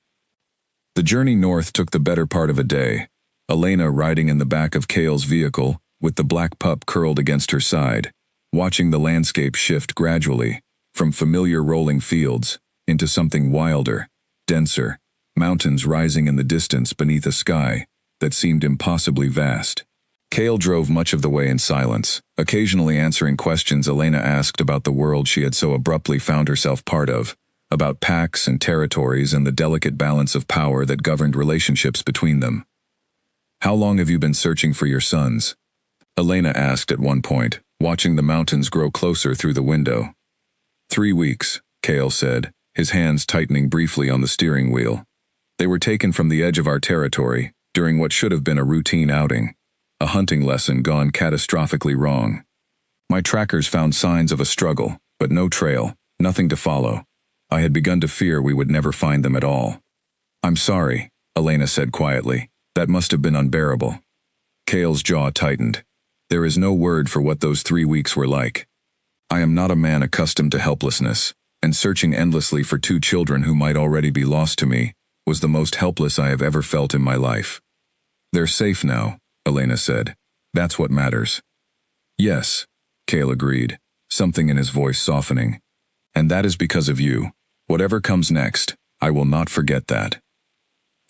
The journey north took the better part of a day, Elena riding in the back of Kale's vehicle, with the black pup curled against her side, watching the landscape shift gradually, from familiar rolling fields into something wilder, denser, mountains rising in the distance beneath a sky that seemed impossibly vast. Kale drove much of the way in silence, occasionally answering questions Elena asked about the world she had so abruptly found herself part of, about packs and territories and the delicate balance of power that governed relationships between them. "How long have you been searching for your sons?" Elena asked at one point, watching the mountains grow closer through the window. 3 weeks, Kale said, his hands tightening briefly on the steering wheel. "They were taken from the edge of our territory during what should have been a routine outing. A hunting lesson gone catastrophically wrong. My trackers found signs of a struggle, but no trail, nothing to follow. I had begun to fear we would never find them at all." "I'm sorry," Elena said quietly. "That must have been unbearable." Kale's jaw tightened. "There is no word for what those 3 weeks were like. I am not a man accustomed to helplessness, and searching endlessly for 2 children who might already be lost to me was the most helpless I have ever felt in my life." "They're safe now," Elena said. "That's what matters." "Yes," Kale agreed, something in his voice softening. "And that is because of you. Whatever comes next, I will not forget that."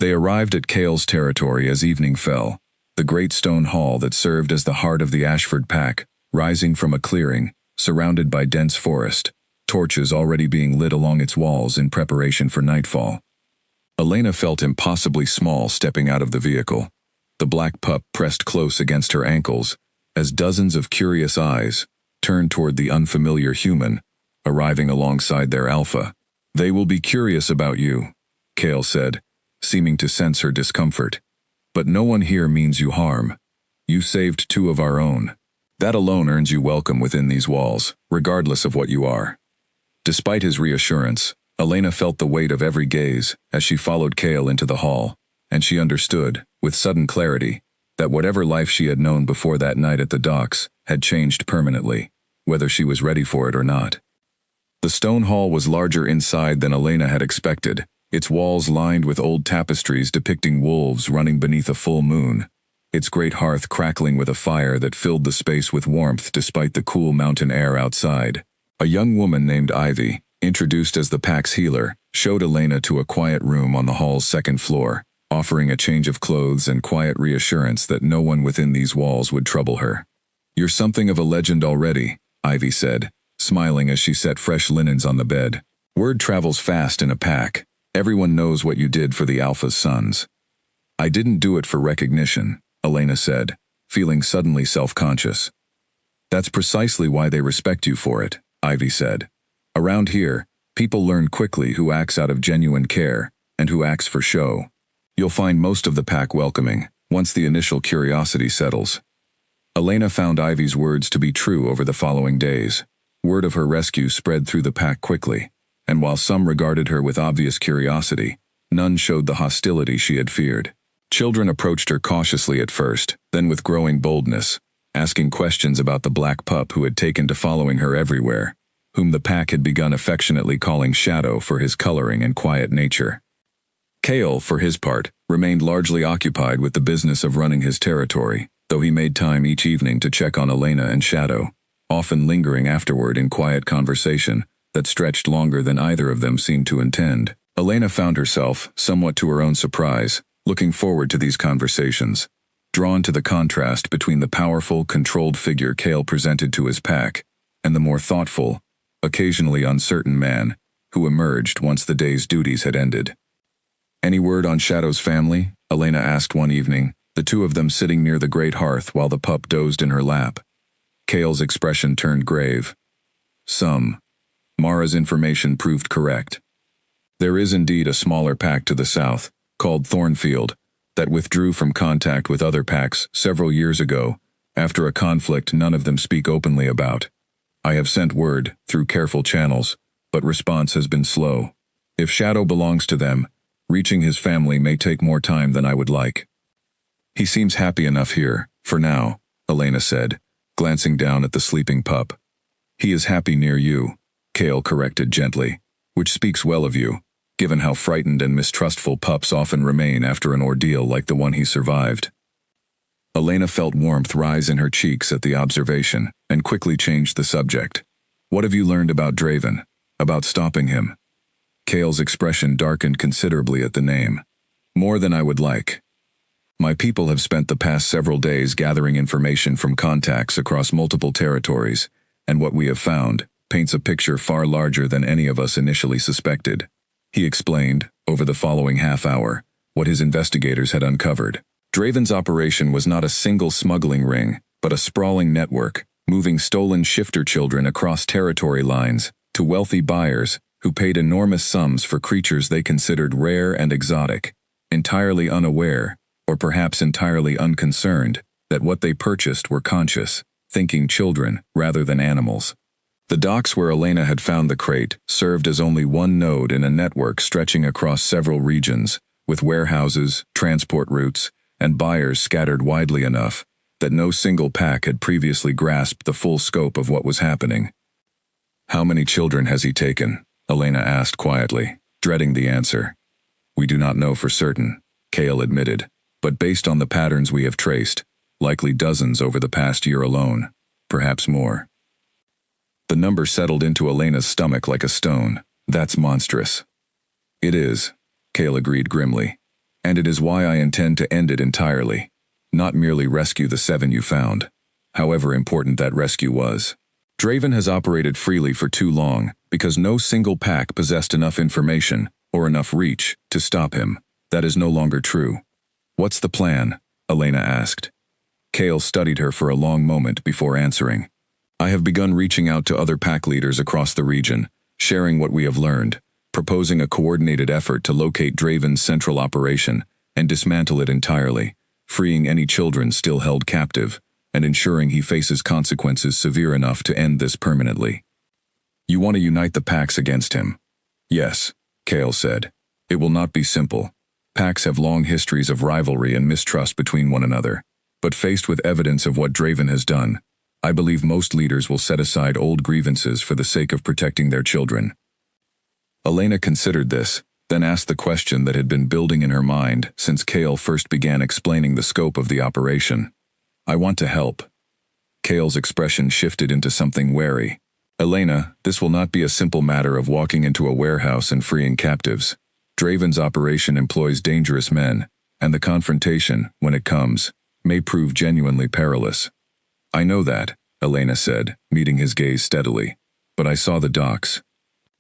They arrived at Kale's territory as evening fell, the great stone hall that served as the heart of the Ashford pack, rising from a clearing, surrounded by dense forest, torches already being lit along its walls in preparation for nightfall. Elena felt impossibly small stepping out of the vehicle. The black pup pressed close against her ankles, as dozens of curious eyes turned toward the unfamiliar human, arriving alongside their alpha. "They will be curious about you," Kale said, seeming to sense her discomfort. "But no one here means you harm. You saved 2 of our own. That alone earns you welcome within these walls, regardless of what you are." Despite his reassurance, Elena felt the weight of every gaze as she followed Kale into the hall, and she understood, with sudden clarity, that whatever life she had known before that night at the docks had changed permanently, whether she was ready for it or not. The stone hall was larger inside than Elena had expected, its walls lined with old tapestries depicting wolves running beneath a full moon, its great hearth crackling with a fire that filled the space with warmth despite the cool mountain air outside. A young woman named Ivy, introduced as the pack's healer, showed Elena to a quiet room on the hall's 2nd floor, offering a change of clothes and quiet reassurance that no one within these walls would trouble her. "You're something of a legend already," Ivy said, smiling as she set fresh linens on the bed. "Word travels fast in a pack. Everyone knows what you did for the Alpha's sons." "I didn't do it for recognition," Elena said, feeling suddenly self-conscious. "That's precisely why they respect you for it," Ivy said. "Around here, people learn quickly who acts out of genuine care and who acts for show. You'll find most of the pack welcoming, once the initial curiosity settles." Elena found Ivy's words to be true over the following days. Word of her rescue spread through the pack quickly, and while some regarded her with obvious curiosity, none showed the hostility she had feared. Children approached her cautiously at first, then with growing boldness, asking questions about the black pup who had taken to following her everywhere, whom the pack had begun affectionately calling Shadow for his coloring and quiet nature. Kale, for his part, remained largely occupied with the business of running his territory, though he made time each evening to check on Elena and Shadow, often lingering afterward in quiet conversation that stretched longer than either of them seemed to intend. Elena found herself, somewhat to her own surprise, looking forward to these conversations, drawn to the contrast between the powerful, controlled figure Kale presented to his pack and the more thoughtful, occasionally uncertain man who emerged once the day's duties had ended. "Any word on Shadow's family?" Elena asked one evening, the 2 of them sitting near the great hearth while the pup dozed in her lap. Kale's expression turned grave. "Some." Mara's information proved correct. There is indeed a smaller pack to the south, called Thornfield, that withdrew from contact with other packs several years ago, after a conflict none of them speak openly about. I have sent word, through careful channels, but response has been slow. If Shadow belongs to them, reaching his family may take more time than I would like. "He seems happy enough here, for now," Elena said, glancing down at the sleeping pup. "He is happy near you," Kale corrected gently, "which speaks well of you, given how frightened and mistrustful pups often remain after an ordeal like the one he survived." Elena felt warmth rise in her cheeks at the observation, and quickly changed the subject. "What have you learned about Draven?" about stopping him. Kale's expression darkened considerably at the name. More than I would like. My people have spent the past several days gathering information from contacts across multiple territories, and what we have found paints a picture far larger than any of us initially suspected. He explained, over the following half hour, what his investigators had uncovered. Draven's operation was not a single smuggling ring, but a sprawling network, moving stolen shifter children across territory lines to wealthy buyers who paid enormous sums for creatures they considered rare and exotic, entirely unaware, or perhaps entirely unconcerned, that what they purchased were conscious, thinking children rather than animals. The docks where Elena had found the crate served as only one node in a network stretching across several regions, with warehouses, transport routes, and buyers scattered widely enough that no single pack had previously grasped the full scope of what was happening. "How many children has he taken?" Elena asked quietly, dreading the answer. "We do not know for certain," Kale admitted, "but based on the patterns we have traced, likely dozens over the past year alone, perhaps more." The number settled into Elena's stomach like a stone. "That's monstrous." "It is," Kale agreed grimly, "and it is why I intend to end it entirely, not merely rescue the 7 you found, however important that rescue was. Draven has operated freely for too long because no single pack possessed enough information or enough reach to stop him. That is no longer true." "What's the plan?" Elena asked. Kale studied her for a long moment before answering. "I have begun reaching out to other pack leaders across the region, sharing what we have learned, proposing a coordinated effort to locate Draven's central operation and dismantle it entirely, freeing any children still held captive, and ensuring he faces consequences severe enough to end this permanently." "You want to unite the packs against him?" "Yes," Kale said. "It will not be simple. Packs have long histories of rivalry and mistrust between one another, but faced with evidence of what Draven has done, I believe most leaders will set aside old grievances for the sake of protecting their children." Elena considered this, then asked the question that had been building in her mind since Kale first began explaining the scope of the operation. "I want to help." Kale's expression shifted into something wary. "Elena, this will not be a simple matter of walking into a warehouse and freeing captives. Draven's operation employs dangerous men, and the confrontation, when it comes, may prove genuinely perilous." "I know that," Elena said, meeting his gaze steadily. "But I saw the docks.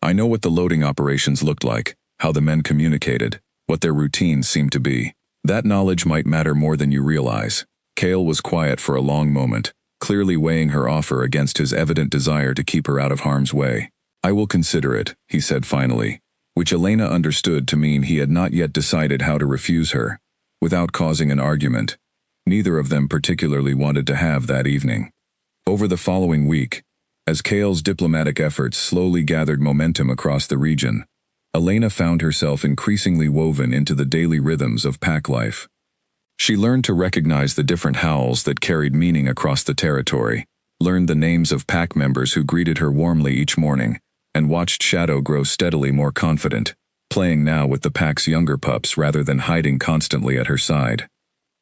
I know what the loading operations looked like, how the men communicated, what their routines seemed to be. That knowledge might matter more than you realize." Kale was quiet for a long moment, clearly weighing her offer against his evident desire to keep her out of harm's way. "I will consider it," he said finally, which Elena understood to mean he had not yet decided how to refuse her, without causing an argument. Neither of them particularly wanted to have that evening. Over the following week, as Kale's diplomatic efforts slowly gathered momentum across the region, Elena found herself increasingly woven into the daily rhythms of pack life. She learned to recognize the different howls that carried meaning across the territory, learned the names of pack members who greeted her warmly each morning, and watched Shadow grow steadily more confident, playing now with the pack's younger pups rather than hiding constantly at her side.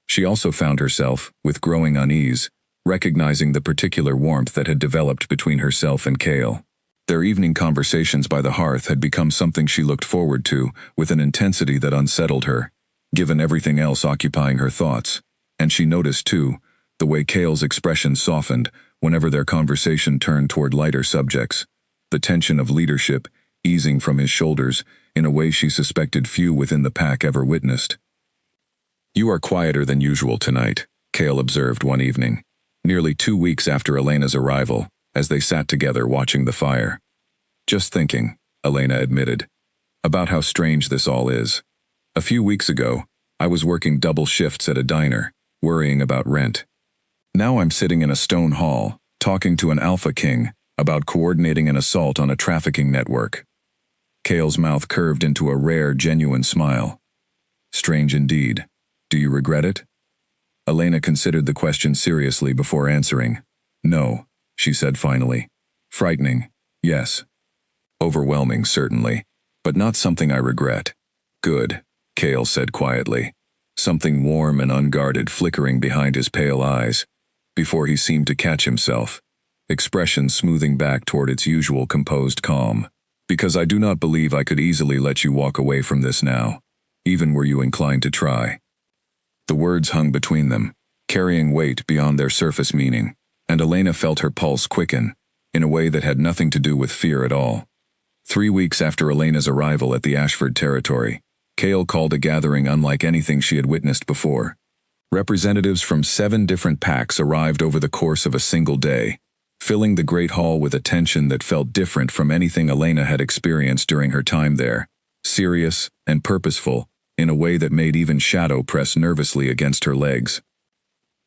She also found herself, with growing unease, recognizing the particular warmth that had developed between herself and Kale. Their evening conversations by the hearth had become something she looked forward to with an intensity that unsettled her, given everything else occupying her thoughts, and she noticed, too, the way Kale's expression softened whenever their conversation turned toward lighter subjects, the tension of leadership easing from his shoulders in a way she suspected few within the pack ever witnessed. "You are quieter than usual tonight," Kale observed one evening, nearly 2 weeks after Elena's arrival, as they sat together watching the fire. "Just thinking," Elena admitted, "about how strange this all is. A few weeks ago, I was working double shifts at a diner, worrying about rent. Now I'm sitting in a stone hall, talking to an alpha king about coordinating an assault on a trafficking network." Kale's mouth curved into a rare, genuine smile. "Strange indeed. Do you regret it?" Elena considered the question seriously before answering. "No," she said finally. "Frightening, yes. Overwhelming, certainly, but not something I regret." "Good," Kale said quietly, something warm and unguarded flickering behind his pale eyes, before he seemed to catch himself, expression smoothing back toward its usual composed calm. Because I do not believe I could easily let you walk away from this now, even were you inclined to try. The words hung between them, carrying weight beyond their surface meaning, and Elena felt her pulse quicken, in a way that had nothing to do with fear at all. 3 weeks after Elena's arrival at the Ashford territory, Cale called a gathering unlike anything she had witnessed before. Representatives from 7 different packs arrived over the course of a single day, filling the great hall with a tension that felt different from anything Elena had experienced during her time there, serious and purposeful, in a way that made even Shadow press nervously against her legs.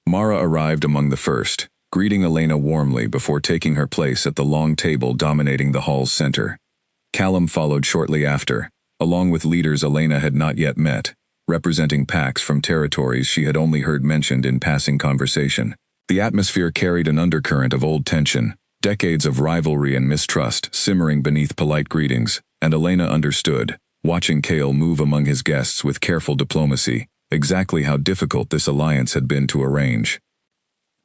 Mara arrived among the first, greeting Elena warmly before taking her place at the long table dominating the hall's center. Callum followed shortly after, along with leaders Elena had not yet met, representing packs from territories she had only heard mentioned in passing conversation. The atmosphere carried an undercurrent of old tension, decades of rivalry and mistrust simmering beneath polite greetings, and Elena understood, watching Cale move among his guests with careful diplomacy, exactly how difficult this alliance had been to arrange.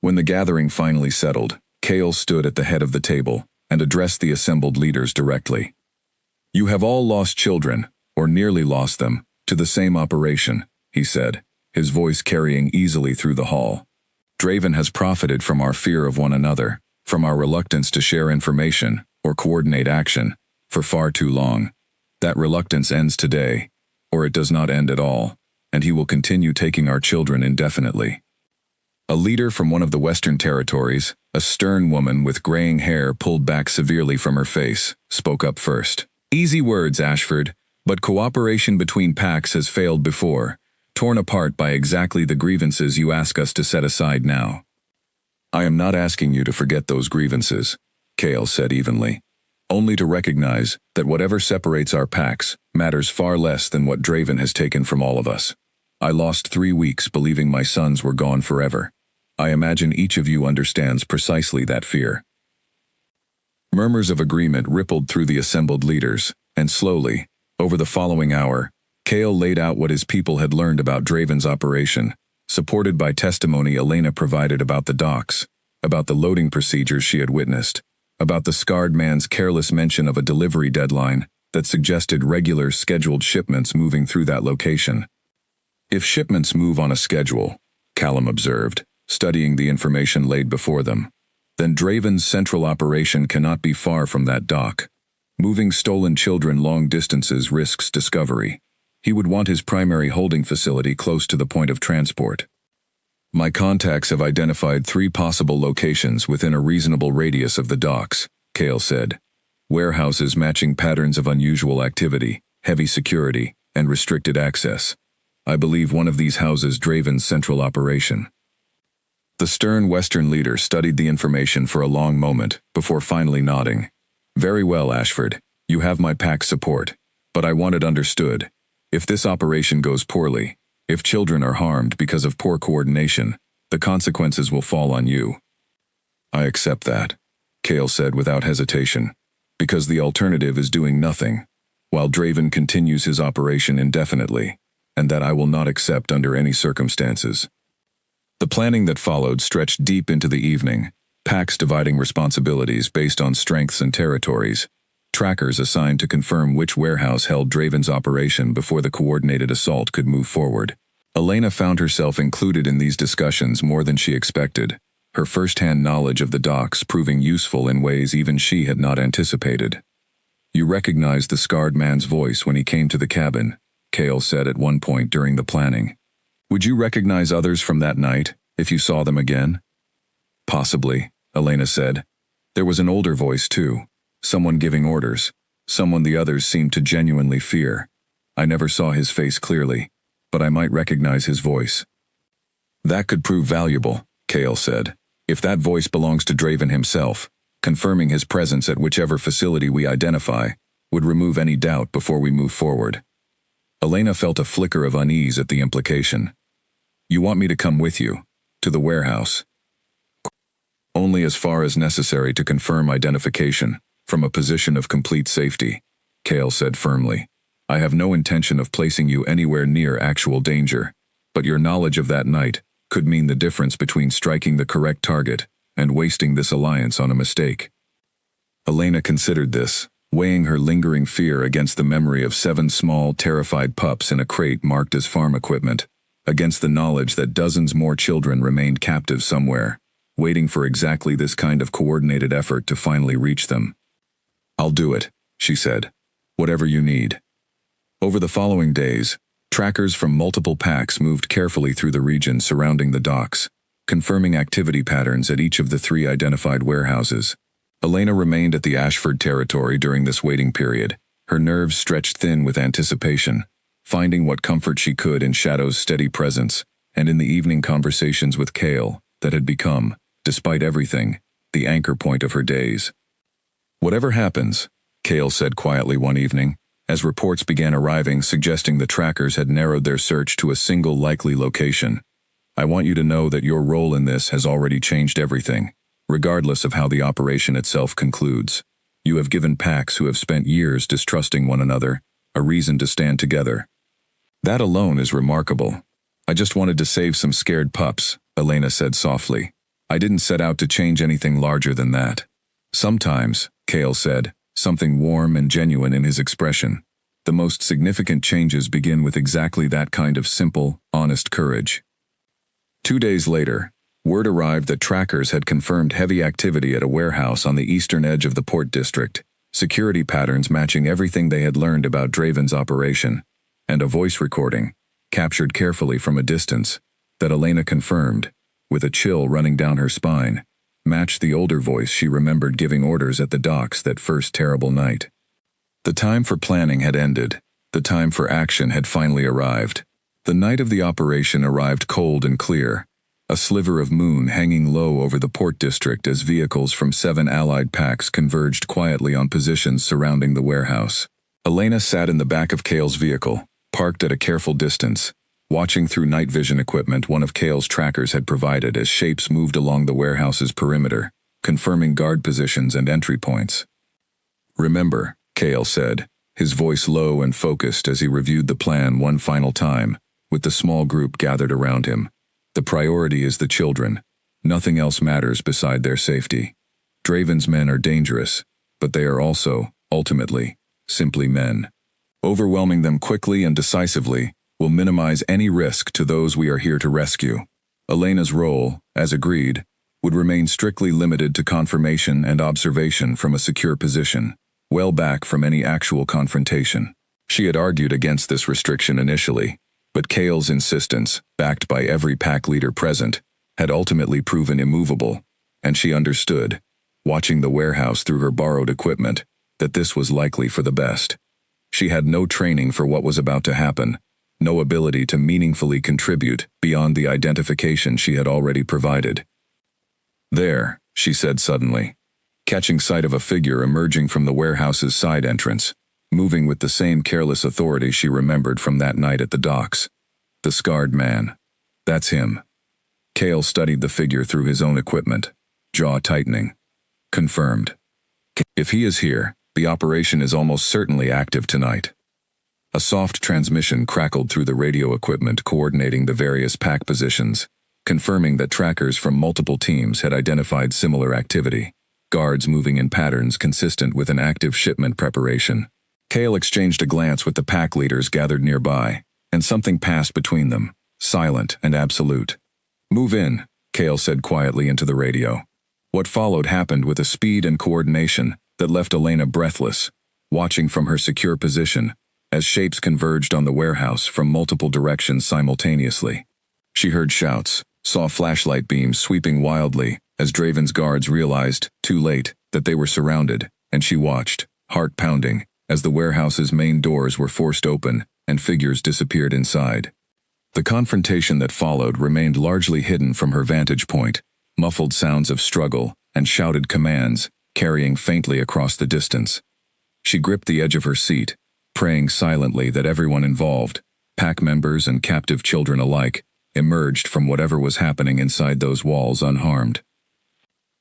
When the gathering finally settled, Cale stood at the head of the table and addressed the assembled leaders directly. "You have all lost children, or nearly lost them, to the same operation," he said, his voice carrying easily through the hall. "Draven has profited from our fear of one another, from our reluctance to share information or coordinate action, for far too long. That reluctance ends today, or it does not end at all, and he will continue taking our children indefinitely." A leader from one of the Western territories, a stern woman with graying hair pulled back severely from her face, spoke up first. "Easy words, Ashford, but cooperation between packs has failed before, torn apart by exactly the grievances you ask us to set aside now." "I am not asking you to forget those grievances," Cale said evenly, "only to recognize that whatever separates our packs matters far less than what Draven has taken from all of us. I lost 3 weeks believing my sons were gone forever. I imagine each of you understands precisely that fear." Murmurs of agreement rippled through the assembled leaders, and slowly, over the following hour, Cale laid out what his people had learned about Draven's operation, supported by testimony Elena provided about the docks, about the loading procedures she had witnessed, about the scarred man's careless mention of a delivery deadline that suggested regular scheduled shipments moving through that location. "If shipments move on a schedule," Callum observed, studying the information laid before them, "then Draven's central operation cannot be far from that dock. Moving stolen children long distances risks discovery. He would want his primary holding facility close to the point of transport. My contacts have identified 3 possible locations within a reasonable radius of the docks," Cale said. "Warehouses matching patterns of unusual activity, heavy security, and restricted access. I believe one of these houses Draven's central operation." The stern Western leader studied the information for a long moment before finally nodding. "Very well, Ashford. You have my pack's support. But I want it understood. If this operation goes poorly, if children are harmed because of poor coordination, the consequences will fall on you." "I accept that," Cale said without hesitation, "because the alternative is doing nothing, while Draven continues his operation indefinitely, and that I will not accept under any circumstances." The planning that followed stretched deep into the evening, packs dividing responsibilities based on strengths and territories, trackers assigned to confirm which warehouse held Draven's operation before the coordinated assault could move forward. Elena found herself included in these discussions more than she expected, her first-hand knowledge of the docks proving useful in ways even she had not anticipated. "You recognized the scarred man's voice when he came to the cabin," Cale said at one point during the planning. "Would you recognize others from that night, if you saw them again?" "Possibly," Elena said. "There was an older voice too, someone giving orders, someone the others seemed to genuinely fear. I never saw his face clearly, but I might recognize his voice." "That could prove valuable," Cale said. "If that voice belongs to Draven himself, confirming his presence at whichever facility we identify would remove any doubt before we move forward." Elena felt a flicker of unease at the implication. "You want me to come with you, to the warehouse?" "Only as far as necessary to confirm identification, from a position of complete safety," Cale said firmly. "I have no intention of placing you anywhere near actual danger, but your knowledge of that night could mean the difference between striking the correct target and wasting this alliance on a mistake." Elena considered this, weighing her lingering fear against the memory of 7 small, terrified pups in a crate marked as farm equipment, against the knowledge that dozens more children remained captive somewhere, waiting for exactly this kind of coordinated effort to finally reach them. "I'll do it," she said. "Whatever you need." Over the following days, trackers from multiple packs moved carefully through the region surrounding the docks, confirming activity patterns at each of the 3 identified warehouses. Elena remained at the Ashford territory during this waiting period, her nerves stretched thin with anticipation, finding what comfort she could in Shadow's steady presence and in the evening conversations with Kale that had become, despite everything, the anchor point of her days. "Whatever happens," Kale said quietly one evening, as reports began arriving suggesting the trackers had narrowed their search to a single likely location, "I want you to know that your role in this has already changed everything, regardless of how the operation itself concludes. You have given packs who have spent years distrusting one another a reason to stand together. That alone is remarkable. I just wanted to save some scared pups," Elena said softly. "I didn't set out to change anything larger than that." "Sometimes," Kale said, something warm and genuine in his expression, "the most significant changes begin with exactly that kind of simple, honest courage." 2 days later, word arrived that trackers had confirmed heavy activity at a warehouse on the eastern edge of the Port District, security patterns matching everything they had learned about Draven's operation, and a voice recording, captured carefully from a distance, that Elena confirmed, with a chill running down her spine, matched the older voice she remembered giving orders at the docks that first terrible night. The time for planning had ended. The time for action had finally arrived. The night of the operation arrived cold and clear, a sliver of moon hanging low over the Port District as vehicles from 7 allied packs converged quietly on positions surrounding the warehouse. Elena sat in the back of Kale's vehicle, parked at a careful distance, watching through night vision equipment one of Kale's trackers had provided as shapes moved along the warehouse's perimeter, confirming guard positions and entry points. "Remember," Kale said, his voice low and focused as he reviewed the plan one final time, with the small group gathered around him. "The priority is the children. Nothing else matters beside their safety. Draven's men are dangerous, but they are also, ultimately, simply men. Overwhelming them quickly and decisively will minimize any risk to those we are here to rescue." Elena's role, as agreed, would remain strictly limited to confirmation and observation from a secure position, well back from any actual confrontation. She had argued against this restriction initially, but Kale's insistence, backed by every pack leader present, had ultimately proven immovable, and she understood, watching the warehouse through her borrowed equipment, that this was likely for the best. She had no training for what was about to happen, no ability to meaningfully contribute beyond the identification she had already provided. "There," she said suddenly, catching sight of a figure emerging from the warehouse's side entrance, moving with the same careless authority she remembered from that night at the docks. "The scarred man. That's him." Kale studied the figure through his own equipment, jaw tightening. "Confirmed. If he is here, the operation is almost certainly active tonight." A soft transmission crackled through the radio equipment coordinating the various pack positions, confirming that trackers from multiple teams had identified similar activity, guards moving in patterns consistent with an active shipment preparation. Kale exchanged a glance with the pack leaders gathered nearby, and something passed between them, silent and absolute. "Move in," Kale said quietly into the radio. What followed happened with a speed and coordination that left Elena breathless, watching from her secure position, as shapes converged on the warehouse from multiple directions simultaneously. She heard shouts, saw flashlight beams sweeping wildly, as Draven's guards realized, too late, that they were surrounded, and she watched, heart pounding, as the warehouse's main doors were forced open and figures disappeared inside. The confrontation that followed remained largely hidden from her vantage point, muffled sounds of struggle and shouted commands carrying faintly across the distance. She gripped the edge of her seat, praying silently that everyone involved, pack members and captive children alike, emerged from whatever was happening inside those walls unharmed.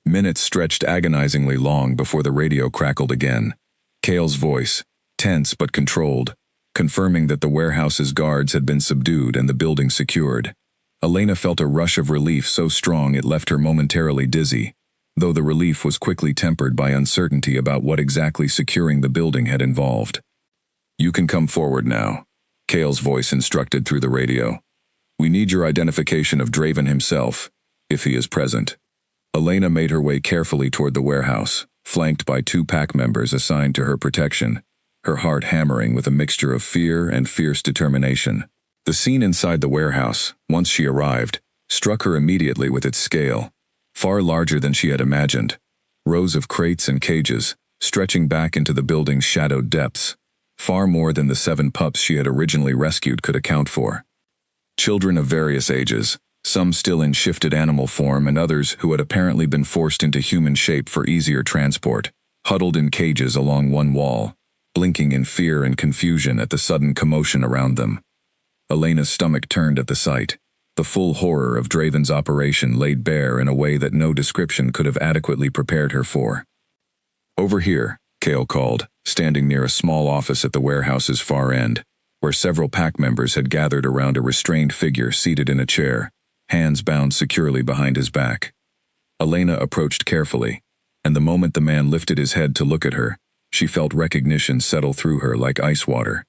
Minutes stretched agonizingly long before the radio crackled again. Kale's voice, tense but controlled, confirming that the warehouse's guards had been subdued and the building secured. Elena felt a rush of relief so strong it left her momentarily dizzy, though the relief was quickly tempered by uncertainty about what exactly securing the building had involved. "You can come forward now," Cale's voice instructed through the radio. "We need your identification of Draven himself, if he is present." Elena made her way carefully toward the warehouse, flanked by 2 pack members assigned to her protection, her heart hammering with a mixture of fear and fierce determination. The scene inside the warehouse, once she arrived, struck her immediately with its scale, far larger than she had imagined. Rows of crates and cages, stretching back into the building's shadowed depths, far more than the 7 pups she had originally rescued could account for. Children of various ages, some still in shifted animal form and others who had apparently been forced into human shape for easier transport, huddled in cages along one wall, blinking in fear and confusion at the sudden commotion around them. Elena's stomach turned at the sight. The full horror of Draven's operation laid bare in a way that no description could have adequately prepared her for. "Over here," Cale called, standing near a small office at the warehouse's far end, where several pack members had gathered around a restrained figure seated in a chair, hands bound securely behind his back. Elena approached carefully, and the moment the man lifted his head to look at her, she felt recognition settle through her like ice water.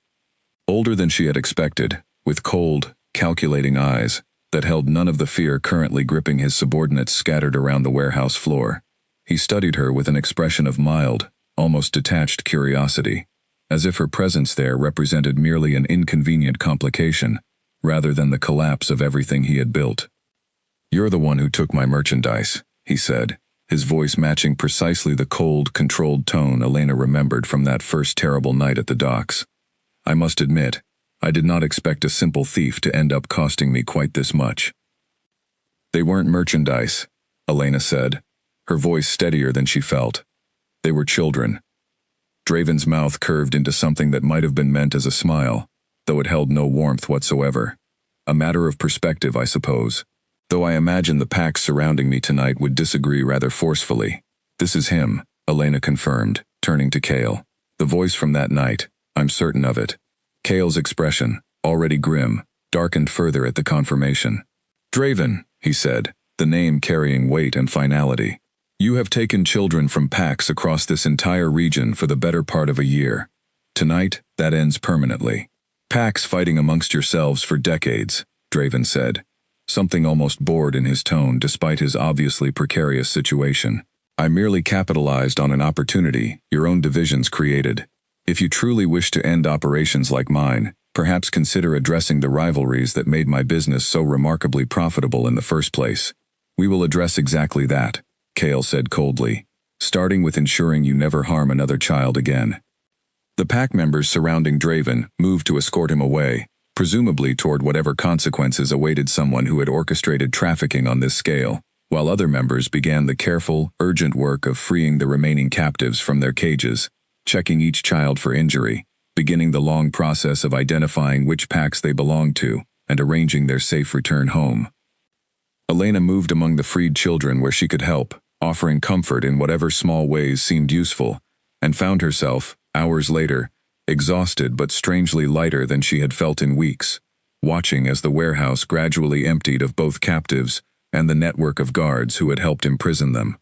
Older than she had expected, with cold, calculating eyes that held none of the fear currently gripping his subordinates scattered around the warehouse floor, he studied her with an expression of mild, almost detached curiosity, as if her presence there represented merely an inconvenient complication, rather than the collapse of everything he had built. "You're the one who took my merchandise," he said, his voice matching precisely the cold, controlled tone Elena remembered from that first terrible night at the docks. "I must admit, I did not expect a simple thief to end up costing me quite this much." "They weren't merchandise," Elena said, her voice steadier than she felt. "They were children." Draven's mouth curved into something that might have been meant as a smile, though it held no warmth whatsoever. "A matter of perspective, I suppose. Though I imagine the packs surrounding me tonight would disagree rather forcefully. This is him," Elena confirmed, turning to Cale. "The voice from that night, I'm certain of it." Cale's expression, already grim, darkened further at the confirmation. "Draven," he said, the name carrying weight and finality. "You have taken children from packs across this entire region for the better part of a year. Tonight, that ends permanently. Packs fighting amongst yourselves for decades," Draven said, something almost bored in his tone despite his obviously precarious situation. "I merely capitalized on an opportunity your own divisions created. If you truly wish to end operations like mine, perhaps consider addressing the rivalries that made my business so remarkably profitable in the first place." "We will address exactly that," Cale said coldly, "starting with ensuring you never harm another child again." The pack members surrounding Draven moved to escort him away, presumably toward whatever consequences awaited someone who had orchestrated trafficking on this scale, while other members began the careful, urgent work of freeing the remaining captives from their cages, checking each child for injury, beginning the long process of identifying which packs they belonged to, and arranging their safe return home. Elena moved among the freed children where she could help, offering comfort in whatever small ways seemed useful, and found herself, hours later, exhausted but strangely lighter than she had felt in weeks, watching as the warehouse gradually emptied of both captives and the network of guards who had helped imprison them.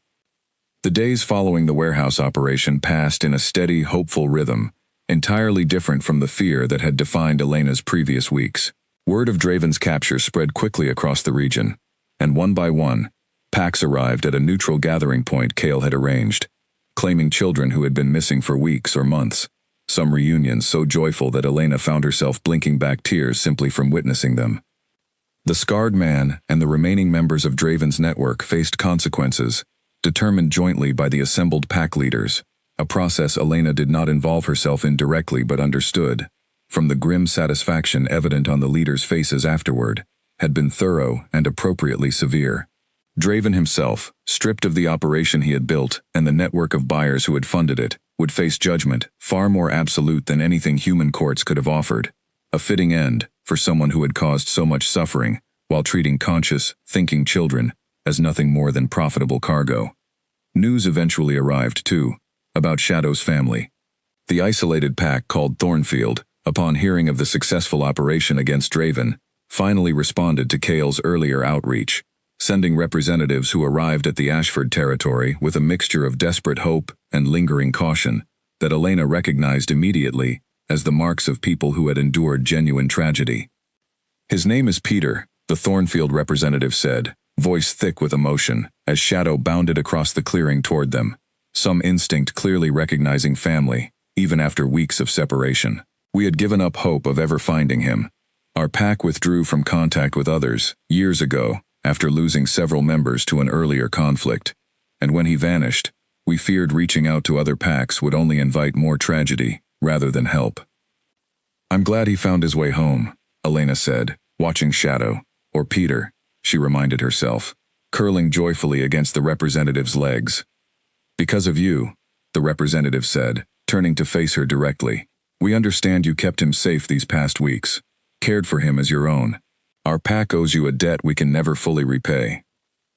The days following the warehouse operation passed in a steady, hopeful rhythm, entirely different from the fear that had defined Elena's previous weeks. Word of Draven's capture spread quickly across the region, and one by one, packs arrived at a neutral gathering point Cale had arranged, claiming children who had been missing for weeks or months, some reunions so joyful that Elena found herself blinking back tears simply from witnessing them. The scarred man and the remaining members of Draven's network faced consequences, determined jointly by the assembled pack leaders, a process Elena did not involve herself in directly but understood, from the grim satisfaction evident on the leaders' faces afterward, had been thorough and appropriately severe. Draven himself, stripped of the operation he had built and the network of buyers who had funded it, would face judgment far more absolute than anything human courts could have offered, a fitting end for someone who had caused so much suffering while treating conscious, thinking children as nothing more than profitable cargo. News eventually arrived, too, about Shadow's family. The isolated pack called Thornfield, upon hearing of the successful operation against Draven, finally responded to Cale's earlier outreach, sending representatives who arrived at the Ashford territory with a mixture of desperate hope and lingering caution that Elena recognized immediately as the marks of people who had endured genuine tragedy. "His name is Peter," the Thornfield representative said, voice thick with emotion, as Shadow bounded across the clearing toward them, some instinct clearly recognizing family, even after weeks of separation. "We had given up hope of ever finding him. Our pack withdrew from contact with others years ago after losing several members to an earlier conflict, and when he vanished, we feared reaching out to other packs would only invite more tragedy rather than help." "I'm glad he found his way home," Elena said, watching Shadow, or Peter, she reminded herself, curling joyfully against the representative's legs. "Because of you," the representative said, turning to face her directly. "We understand you kept him safe these past weeks, cared for him as your own. Our pack owes you a debt we can never fully repay."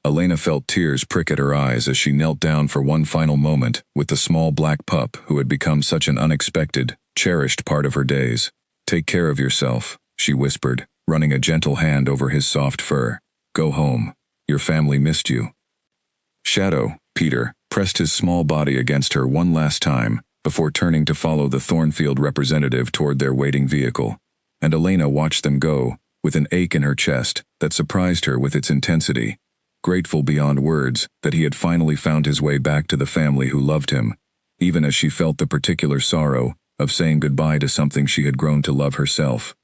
Elena felt tears prick at her eyes as she knelt down for one final moment with the small black pup who had become such an unexpected, cherished part of her days. "Take care of yourself," she whispered, running a gentle hand over his soft fur. "Go home. Your family missed you." Shadow, Peter, pressed his small body against her one last time before turning to follow the Thornfield representative toward their waiting vehicle, and Elena watched them go, with an ache in her chest that surprised her with its intensity, grateful beyond words that he had finally found his way back to the family who loved him, even as she felt the particular sorrow of saying goodbye to something she had grown to love herself.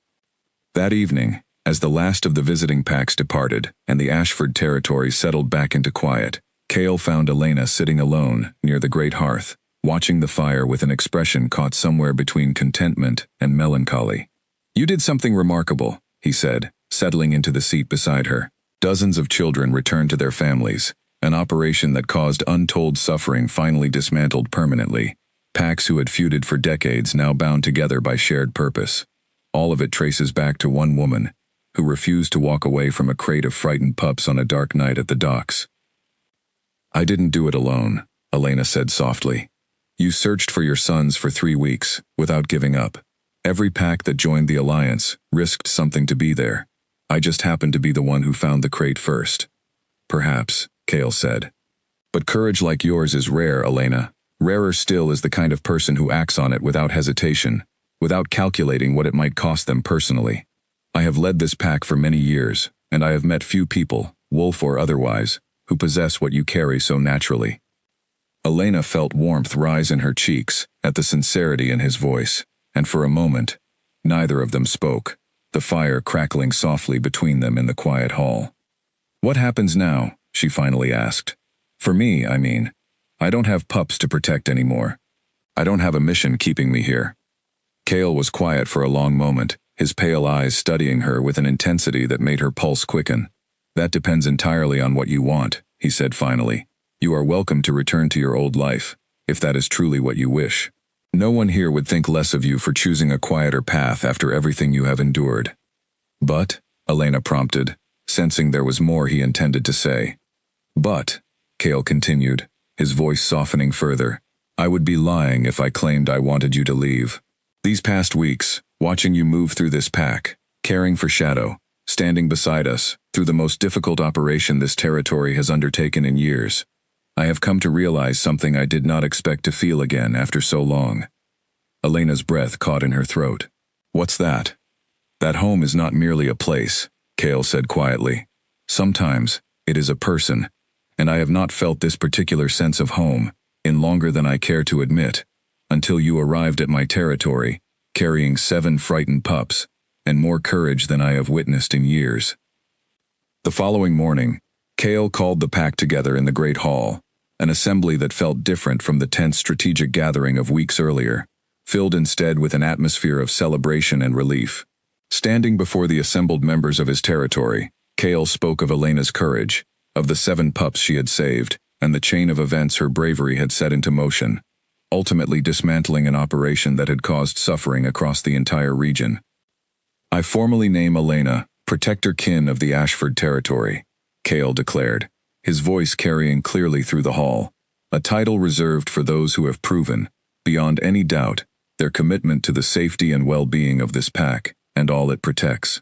That evening, as the last of the visiting packs departed and the Ashford territory settled back into quiet, Cale found Elena sitting alone near the great hearth, watching the fire with an expression caught somewhere between contentment and melancholy. "You did something remarkable," he said, settling into the seat beside her. "Dozens of children returned to their families, an operation that caused untold suffering finally dismantled permanently, packs who had feuded for decades now bound together by shared purpose. All of it traces back to one woman, who refused to walk away from a crate of frightened pups on a dark night at the docks." "I didn't do it alone," Elena said softly. "You searched for your sons for 3 weeks, without giving up. Every pack that joined the alliance risked something to be there. I just happened to be the one who found the crate first." "Perhaps," Cale said. "But courage like yours is rare, Elena. Rarer still is the kind of person who acts on it without hesitation, without calculating what it might cost them personally. I have led this pack for many years, and I have met few people, wolf or otherwise, who possess what you carry so naturally." Elena felt warmth rise in her cheeks at the sincerity in his voice, and for a moment, neither of them spoke, the fire crackling softly between them in the quiet hall. "What happens now?" she finally asked. "For me, I mean. I don't have pups to protect anymore. I don't have a mission keeping me here." Cale was quiet for a long moment, his pale eyes studying her with an intensity that made her pulse quicken. "That depends entirely on what you want," he said finally. "You are welcome to return to your old life, if that is truly what you wish. No one here would think less of you for choosing a quieter path after everything you have endured." "But," Elena prompted, sensing there was more he intended to say. "But," Cale continued, his voice softening further, "I would be lying if I claimed I wanted you to leave. These past weeks, watching you move through this pack, caring for Shadow, standing beside us, through the most difficult operation this territory has undertaken in years, I have come to realize something I did not expect to feel again after so long." Elena's breath caught in her throat. "What's that?" "That home is not merely a place," Cale said quietly. "Sometimes, it is a person, and I have not felt this particular sense of home in longer than I care to admit, until you arrived at my territory, carrying 7 frightened pups, and more courage than I have witnessed in years." The following morning, Cale called the pack together in the Great Hall, an assembly that felt different from the tense strategic gathering of weeks earlier, filled instead with an atmosphere of celebration and relief. Standing before the assembled members of his territory, Cale spoke of Elena's courage, of the 7 pups she had saved, and the chain of events her bravery had set into motion, ultimately dismantling an operation that had caused suffering across the entire region. "I formally name Elena, protector kin of the Ashford territory," Cale declared, his voice carrying clearly through the hall, a title reserved for those who have proven, beyond any doubt, their commitment to the safety and well-being of this pack and all it protects.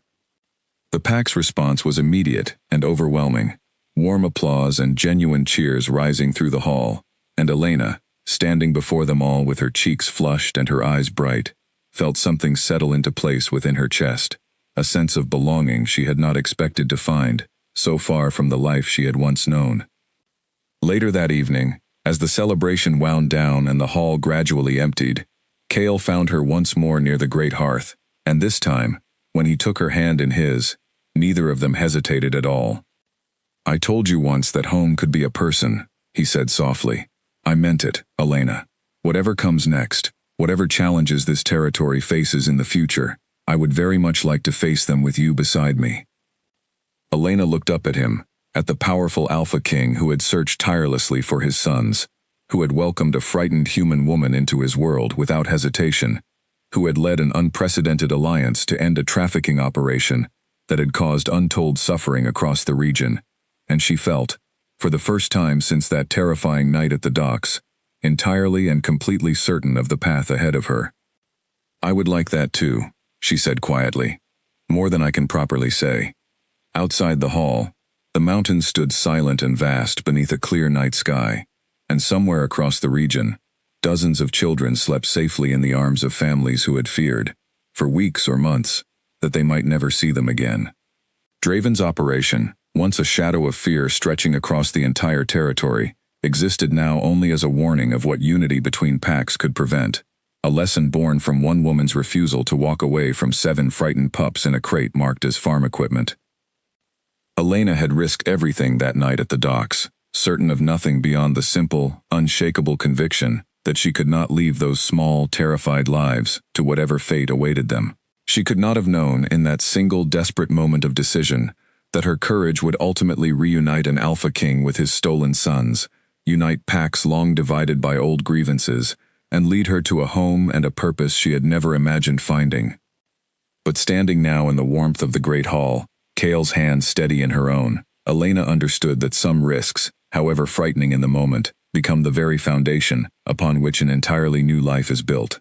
The pack's response was immediate and overwhelming. warm applause and genuine cheers rising through the hall, and Elena, standing before them all with her cheeks flushed and her eyes bright, felt something settle into place within her chest, a sense of belonging she had not expected to find, so far from the life she had once known. Later that evening, as the celebration wound down and the hall gradually emptied, Cale found her once more near the great hearth, and this time, when he took her hand in his, neither of them hesitated at all. "I told you once that home could be a person," he said softly. "I meant it, Elena. Whatever comes next, whatever challenges this territory faces in the future, I would very much like to face them with you beside me." Elena looked up at him, at the powerful Alpha King who had searched tirelessly for his sons, who had welcomed a frightened human woman into his world without hesitation, who had led an unprecedented alliance to end a trafficking operation that had caused untold suffering across the region, and she felt, for the first time since that terrifying night at the docks, entirely and completely certain of the path ahead of her. "I would like that too," she said quietly, "more than I can properly say." Outside the hall, the mountains stood silent and vast beneath a clear night sky, and somewhere across the region, dozens of children slept safely in the arms of families who had feared, for weeks or months, that they might never see them again. Draven's operation, once a shadow of fear stretching across the entire territory, existed now only as a warning of what unity between packs could prevent, a lesson born from one woman's refusal to walk away from 7 frightened pups in a crate marked as farm equipment. Elena had risked everything that night at the docks, certain of nothing beyond the simple, unshakable conviction that she could not leave those small, terrified lives to whatever fate awaited them. She could not have known, in that single desperate moment of decision, that her courage would ultimately reunite an Alpha King with his stolen sons, unite packs long divided by old grievances, and lead her to a home and a purpose she had never imagined finding. But standing now in the warmth of the great hall, Cale's hand steady in her own, Elena understood that some risks, however frightening in the moment, become the very foundation upon which an entirely new life is built.